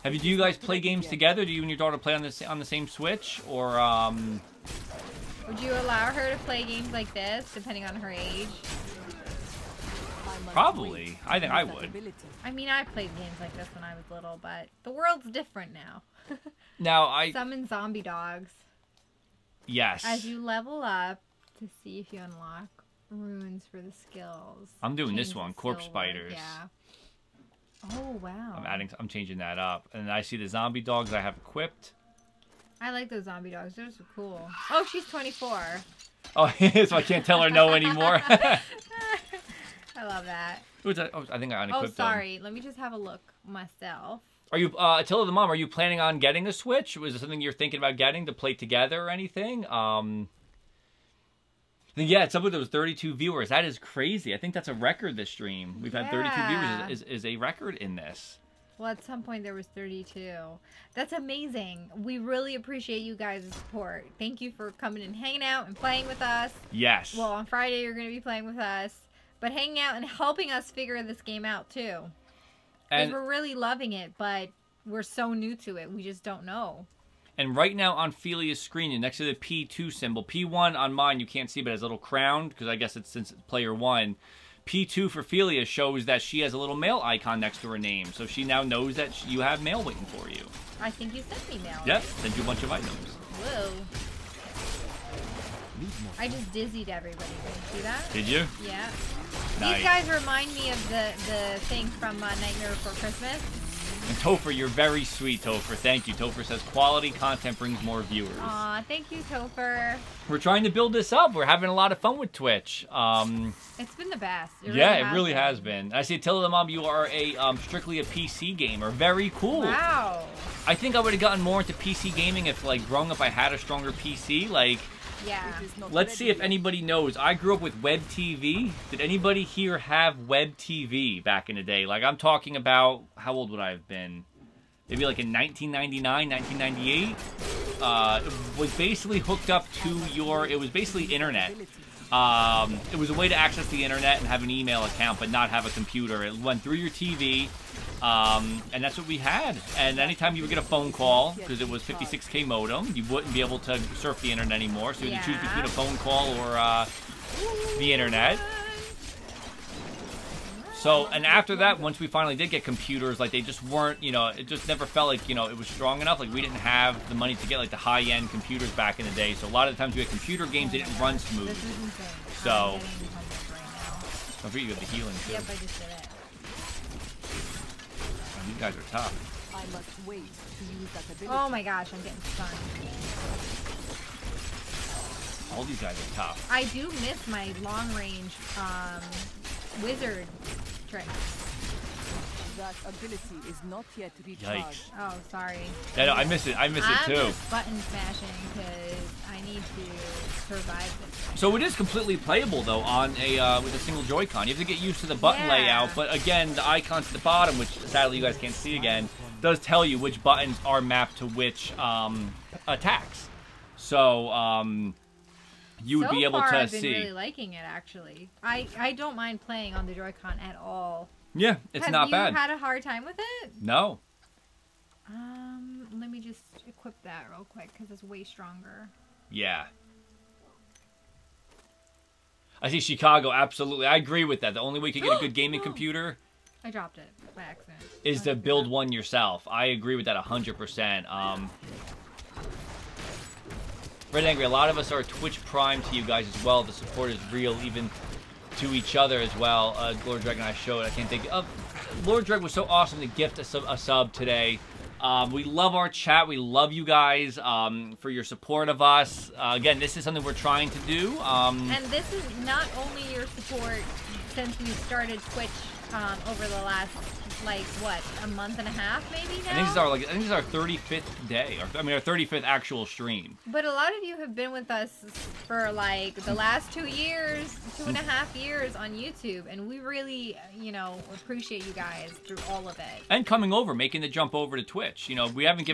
Do you guys play games together? Do you and your daughter play on the same Switch, or would you allow her to play games like this, depending on her age? Probably. I think I would. I mean, I played games like this when I was little, but the world's different now. Now I summon zombie dogs. Yes. As you level up to see if you unlock runes for the skills. I'm doing this one, corpse spiders. Yeah. Oh wow. I'm changing that up, and I see the zombie dogs I have equipped. I like those zombie dogs. They're so cool. Oh, she's 24. Oh, so I can't tell her no anymore. I love that. Oh, I think I unequipped them. Oh, sorry. Let me just have a look myself. Are you, Attila the mom, are you planning on getting a Switch? Was it something you're thinking about getting to play together or anything? Yeah, it's up with those 32 viewers. That is crazy. I think that's a record this stream. We've had 32 viewers is a record in this. Well, at some point there was 32. That's amazing. We really appreciate you guys' support. Thank you for coming and hanging out and playing with us. Yes. Well, on Friday you're going to be playing with us. But hanging out and helping us figure this game out, too. Because we're really loving it, but we're so new to it. We just don't know. And right now on Felia's screen, next to the P2 symbol, P1 on mine you can't see, but it has a little crown, because I guess it's since it's player 1. P2 for Felia shows that she has a little mail icon next to her name, so she now knows that you have mail waiting for you. I think you sent me mail. Yep, sent you a bunch of items. Whoa. I just dizzied everybody. Did you see that? Did you? Yeah. Nice. These guys remind me of the thing from Nightmare Before Christmas. And Topher, you're very sweet, Topher. Thank you. Topher says quality content brings more viewers. Aw, thank you, Topher. We're trying to build this up. We're having a lot of fun with Twitch. It's been the best. It really has been. I see, Attila the Mom, you are a strictly a PC gamer. Very cool. Wow. I think I would have gotten more into PC gaming if, like, growing up I had a stronger PC. Like, yeah. Let's see if anybody knows. I grew up with web TV. Did anybody here have web TV back in the day? Like, I'm talking about, how old would I have been? Maybe like in 1999, 1998. It was basically hooked up to your, it was basically internet. It was a way to access the internet and have an email account, but not have a computer. It went through your TV. And that's what we had. And anytime you would get a phone call, because it was 56K modem, you wouldn't be able to surf the internet anymore. So you had to choose between a phone call or the internet. So, and after that, once we finally did get computers, like, they just weren't, you know, it just never felt like, you know, it was strong enough. Like, we didn't have the money to get, like, the high-end computers back in the day. So a lot of the times we had computer games, they didn't run smooth. So, don't forget you have the healing, too. Yep, I just did it. You guys are tough. I must wait to use that ability. Oh my gosh, I'm getting stunned. All these guys are tough. I do miss my long-range wizard trick. That ability is not yet recharged. Yikes. Oh, sorry. Yeah, no, I miss it. I miss it too. I'm just button smashing because I need to survive this. So it is completely playable though on a with a single Joy-Con. You have to get used to the button layout, but again, the icons at the bottom, which sadly you guys can't see again, does tell you which buttons are mapped to which attacks. So you would be able to I've see. been really liking it actually. I don't mind playing on the Joy-Con at all. Yeah, it's not bad. Have you had a hard time with it? No. Let me just equip that real quick because it's way stronger. Yeah. I see Chicago, absolutely. I agree with that. The only way you can get a good gaming computer... I dropped it by accident. ...is to build one yourself. I agree with that 100%. Red Angry, a lot of us are Twitch Prime to you guys as well. The support is real, even to each other as well. Lord Dreg and I showed. I can't think of... Lord Dreg was so awesome to gift a sub today. We love our chat. We love you guys for your support of us. Again, this is something we're trying to do. And this is not only your support since we started Twitch over the last, like, what, a month and a half maybe now? I think this is our 35th day. Our 35th actual stream. But a lot of you have been with us for, like, the last 2 years, 2.5 years on YouTube. And we really, you know, appreciate you guys through all of it. And coming over, making the jump over to Twitch. You know, we haven't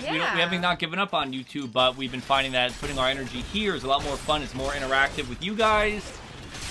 not given up on YouTube, but we've been finding that putting our energy here is a lot more fun. It's more interactive with you guys.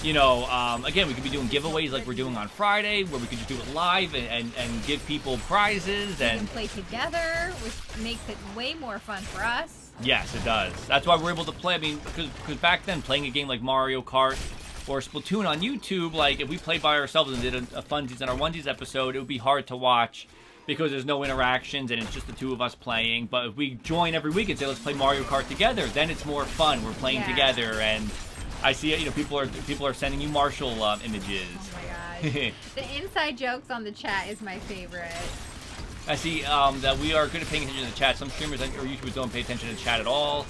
You know, again, we could be doing giveaways like we're doing on Friday, where we could just do it live and give people prizes. And we can play together, which makes it way more fun for us. Yes, it does. That's why we're able to play. I mean, because back then, playing a game like Mario Kart or Splatoon on YouTube, like, if we played by ourselves and did a Funsies and Our Onesies episode, it would be hard to watch because there's no interactions and it's just the two of us playing. But if we join every week and say, let's play Mario Kart together, then it's more fun. We're playing together, and I see it. You know, people are sending you Marshall images. Oh my gosh. The inside jokes on the chat is my favorite. I see that we are good at paying attention to the chat. Some streamers or YouTubers don't pay attention to the chat at all.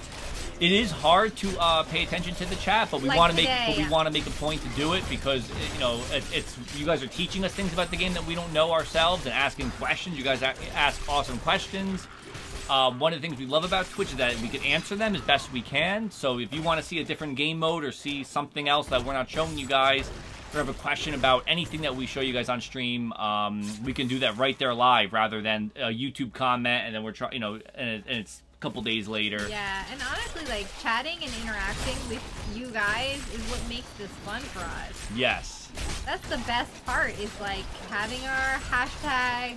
It is hard to pay attention to the chat, but we want to make a point to do it because you know it's you guys are teaching us things about the game that we don't know ourselves and asking questions. You guys ask awesome questions. One of the things we love about Twitch is that we can answer them as best we can. So if you want to see a different game mode or see something else that we're not showing you guys, or have a question about anything that we show you guys on stream, we can do that right there live rather than a YouTube comment and then we're trying, you know, and it's a couple days later. Yeah, and honestly, like, chatting and interacting with you guys is what makes this fun for us. Yes. That's the best part, is like having our hashtag,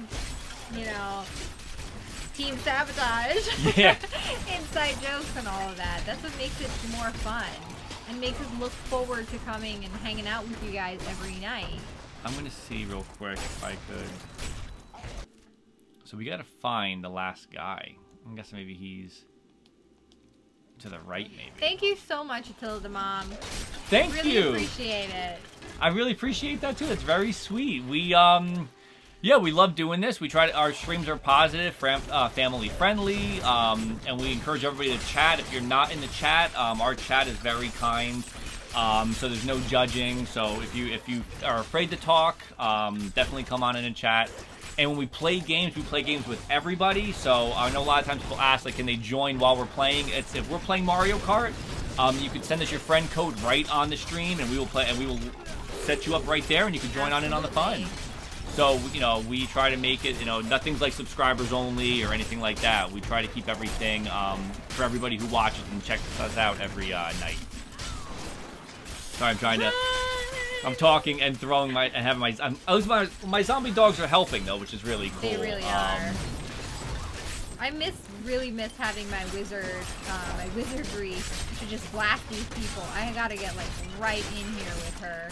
you know, Team Sabotage, inside jokes and all of that. That's what makes it more fun and makes us look forward to coming and hanging out with you guys every night. I'm gonna see real quick if I could. So we gotta find the last guy. I'm guessing maybe he's to the right, maybe. Thank you so much, Tilda Mom. Thank really you. Appreciate it. I really appreciate that too. That's very sweet. We yeah, we love doing this. We try to, our streams are positive, family friendly, and we encourage everybody to chat. If you're not in the chat, our chat is very kind. So there's no judging. So if you are afraid to talk, definitely come on in and chat. And when we play games with everybody. So I know a lot of times people ask, like, can they join while we're playing? It's if we're playing Mario Kart, you can send us your friend code right on the stream, and we will play, and we will set you up right there, and you can join on in on the fun. So, you know, we try to make it, you know, nothing's like subscribers only or anything like that. We try to keep everything for everybody who watches and checks us out every night. Sorry, I'm trying to... I'm talking and throwing my... and having my... my zombie dogs are helping, though, which is really cool. They really are. I really miss having my wizardry to just blast these people. I gotta get, like, right in here with her.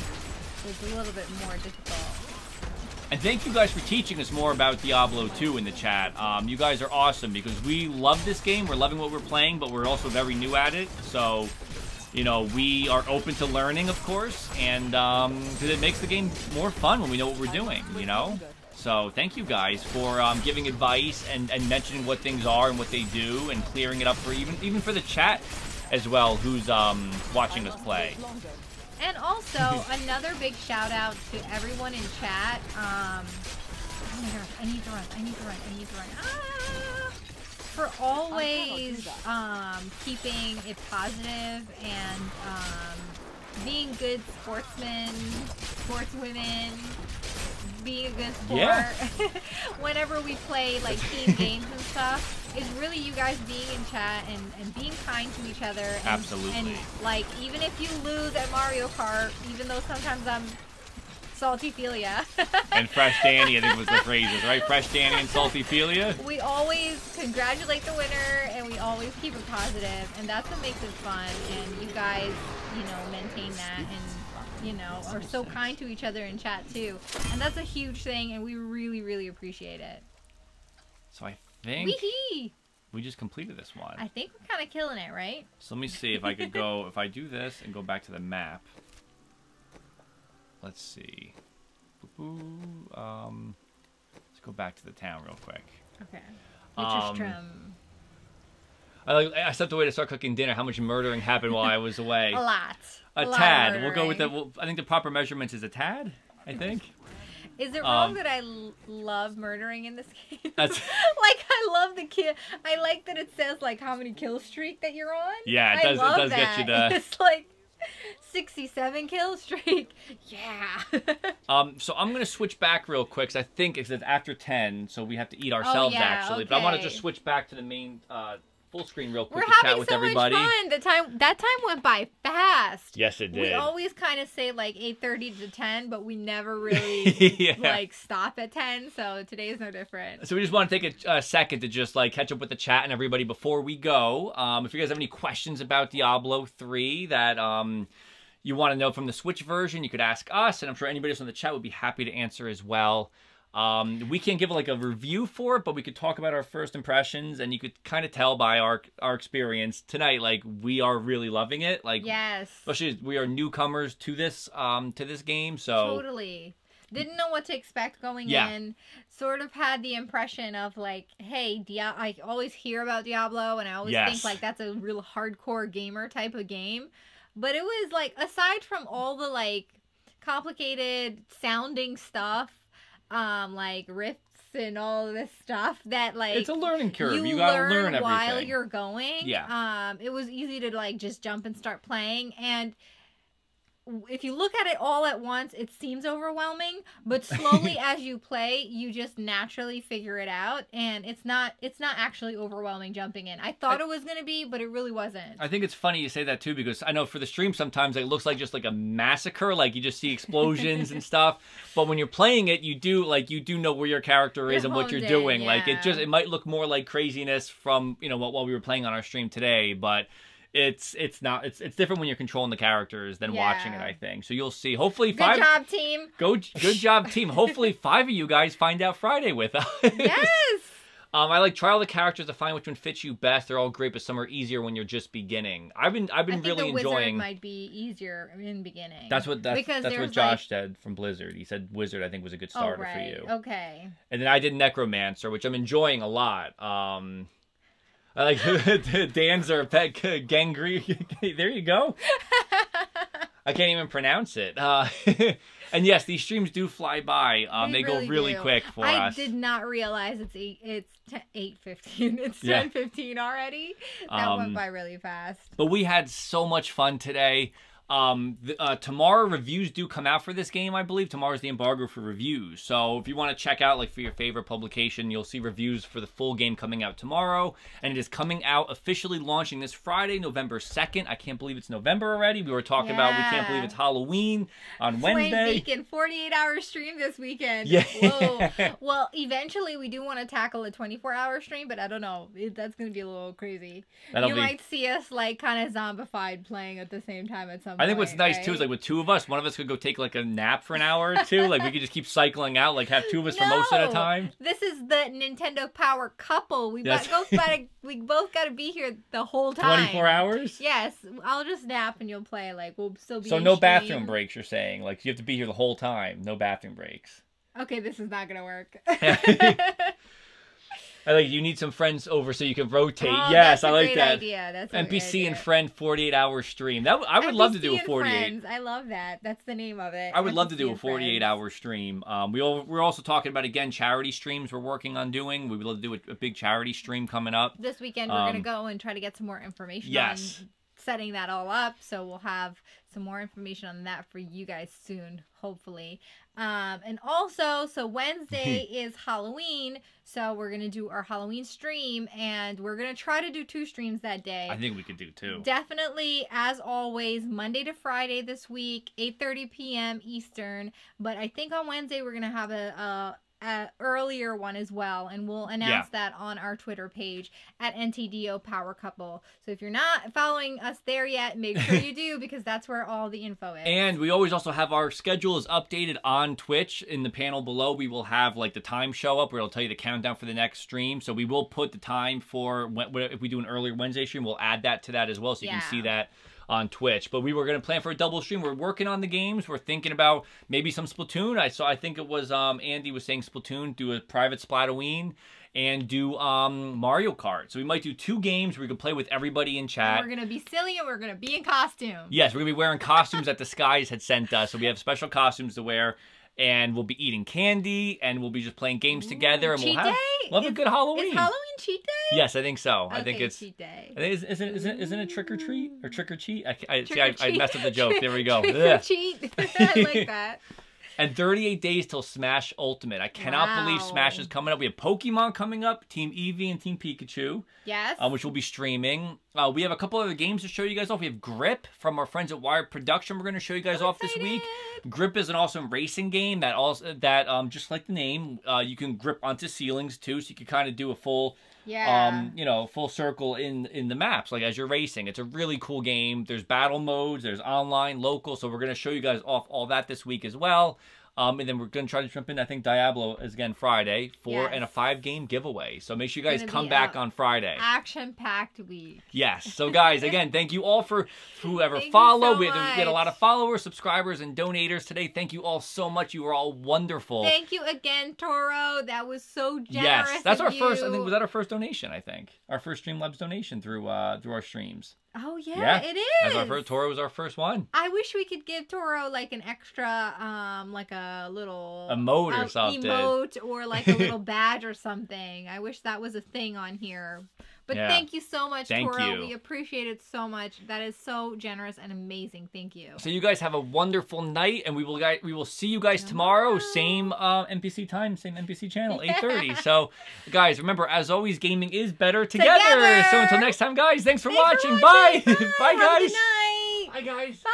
So it's a little bit more difficult. And thank you guys for teaching us more about Diablo 2 in the chat. You guys are awesome because we love this game. We're loving what we're playing, but we're also very new at it. So, you know, we are open to learning, of course, and because it makes the game more fun when we know what we're doing, you know? So thank you guys for giving advice and mentioning what things are and what they do and clearing it up for even for the chat as well who's watching us play. And also, another big shout out to everyone in chat. Oh my gosh, I need to run. Ah! For always keeping it positive and being good sportsmen, sportswomen, being a good sport. Yeah. Whenever we play like team games and stuff. It's really you guys being in chat and being kind to each other. And, absolutely. And, like, even if you lose at Mario Kart, even though sometimes I'm salty Felia. And Fresh Danny, I think was the phrases, right? Fresh Danny and salty Felia. We always congratulate the winner, and we always keep it positive, and that's what makes it fun. And you guys, you know, maintain that and, you know, are so kind to each other in chat, too. And that's a huge thing, and we really, really appreciate it. So I think we just completed this one. I think we're kind of killing it, right? So let me see if I could go, if I do this and go back to the map. Let's see. Let's go back to the town real quick. Okay. I stepped away to start cooking dinner. How much murdering happened while I was away? A lot. A tad. We'll go with the, I think the proper measurements is a tad, I think. Is it wrong that I love murdering in this game? That's like, I love the kill. I like that it says, like, how many kill streak that you're on. Yeah, it does get you the... It's like 67 kill streak. Yeah. So I'm going to switch back real quick, because I think it's after 10, so we have to eat ourselves, actually. Okay. But I want to just switch back to the main... full screen real quick to chat with everybody. We're having so much fun. That time went by fast. Yes, it did. We always kind of say like 8:30 to 10, but we never really like stop at 10. So today is no different. So we just want to take a second to just like catch up with the chat and everybody before we go. If you guys have any questions about Diablo 3 that you want to know from the Switch version, you could ask us, and I'm sure anybody else in the chat would be happy to answer as well. We can't give like a review for it, but we could talk about our first impressions, and you could kind of tell by our experience tonight, like we are really loving it. Like, yes, especially we are newcomers to this game, so totally didn't know what to expect going in. Sort of had the impression of like, hey, I always hear about Diablo, and I always think like that's a real hardcore gamer type of game, but it was like aside from all the like complicated sounding stuff. Like riffs and all of this stuff that like it's a learning curve. You gotta learn everything while you're going. Yeah. It was easy to like just jump and start playing, and if you look at it all at once, it seems overwhelming, but slowly as you play, you just naturally figure it out, and it's not actually overwhelming jumping in. I thought it was going to be, but it really wasn't. I think it's funny you say that too, because I know for the stream sometimes it looks like just like a massacre, like you just see explosions and stuff, but when you're playing it, you do know where your character is and what you're doing. Like it might look more like craziness from, you know, while we were playing on our stream today, but it's different when you're controlling the characters than watching it, I think. So you'll see. Hopefully Good job, team. Good job, team. Hopefully 5 of you guys find out Friday with us. Yes. I like try all the characters to find which one fits you best. They're all great, but some are easier when you're just beginning. I've been really enjoying. Wizard might be easier in beginning. That's what Josh said from Blizzard. He said Wizard I think was a good starter for you. Okay. And then I did Necromancer, which I'm enjoying a lot. I like Danzer Pet Gangri. There you go. I can't even pronounce it. And yes, these streams do fly by. They go really quick for us. I did not realize it's 8:15. It's 10:15 already. That went by really fast. But we had so much fun today. Tomorrow reviews do come out for this game, I believe. Tomorrow's the embargo for reviews. So if you want to check out, like, for your favorite publication, you'll see reviews for the full game coming out tomorrow. And it is coming out, officially launching this Friday, November 2nd. I can't believe it's November already. We were talking about we can't believe it's Halloween on Wednesday. Weekend, 48-hour stream this weekend. Yeah. Whoa. Well, eventually we do want to tackle a 24-hour stream, but I don't know. That's going to be a little crazy. You might see us, like, kind of zombified playing at the same time at some point. I think what's nice too is, like, with two of us, one of us could go take like a nap for an hour or two. Like, we could just keep cycling out, like have two of us for most of the time. This is the Nintendo Power couple. We both got to be here the whole time. 24 hours? Yes, I'll just nap and you'll play. Like, we'll still be. So no bathroom breaks. You're saying, like, you have to be here the whole time. No bathroom breaks. Okay, this is not gonna work. I like, you need some friends over so you can rotate. Oh, yes, that's I like that. Idea. That's a NPC great idea. and friend 48-hour stream. I would love to do a 48. Friends. I love that. That's the name of it. I would love to do a 48-hour stream. We're also talking about, again, charity streams we're working on doing. We would love to do a big charity stream coming up. This weekend we're going to go and try to get some more information on setting that all up. So we'll have some more information on that for you guys soon, hopefully. And also, so Wednesday is Halloween, so we're going to do our Halloween stream, and we're going to try to do 2 streams that day. I think we could do 2. Definitely, as always, Monday to Friday this week, 8:30 p.m. Eastern, but I think on Wednesday we're going to have a earlier one as well, and we'll announce that on our Twitter page at NTDO Power Couple. So if you're not following us there yet, make sure you do, because that's where all the info is. And we always also have our schedule is updated on Twitch. In the panel below, we will have, like, the time show up where it'll tell you the countdown for the next stream. So we will put the time for if we do an earlier Wednesday stream, we'll add that to that as well, so you can see that on Twitch. But we were going to plan for a double stream. We're working on the games. We're thinking about maybe some Splatoon. I think it was Andy was saying Splatoon, do a private Splatoween, and do Mario Kart. So we might do 2 games where we can play with everybody in chat. And we're going to be silly and we're going to be in costume. Yes, we're going to be wearing costumes that the Skies had sent us. So we have special costumes to wear. And we'll be eating candy, and we'll be just playing games together, and we'll have a good Halloween. Is Halloween cheat day? Yes, I think so. Okay, I think it's cheat day. Isn't it trick or treat or trick or cheat? I messed up the joke. There we go. Trick or cheat. I like that. And 38 days till Smash Ultimate. I cannot believe Smash is coming up. We have Pokemon coming up, Team Eevee and Team Pikachu. Yes. Which we'll be streaming. We have a couple other games to show you guys off. We have Grip from our friends at Wired Production. We're going to show you guys off this week. Grip is an awesome racing game that just like the name, you can grip onto ceilings too, so you can kind of do a full full circle in the maps, like as you're racing. It's a really cool game. There's battle modes, there's online, local, so we're going to show you guys off all that this week as well. And then we're going to try to jump in, I think Diablo is again Friday, and a 5-game giveaway. So make sure you guys come back on Friday. Action-packed week. Yes. So guys, again, thank you all for whoever followed. We had a lot of followers, subscribers, and donators today. Thank you all so much. You were all wonderful. Thank you again, Toro. That was so generous. Yes. That's our first, I think, was that our first donation, I think. Our first Streamlabs donation through our streams. Oh, yeah, it is. Toro was our first one. I wish we could give Toro, like, an extra, like a little emote or something. Emote or, like, a little badge or something. I wish that was a thing on here. But thank you so much, Toro. We appreciate it so much. That is so generous and amazing. Thank you. So you guys have a wonderful night, and we will see you guys tomorrow. Same NPC time, same NPC channel, 8:30. So, guys, remember, as always, gaming is better together. So until next time, guys, thanks for watching. Bye. Bye, guys. Have a good night. Bye, guys. Bye.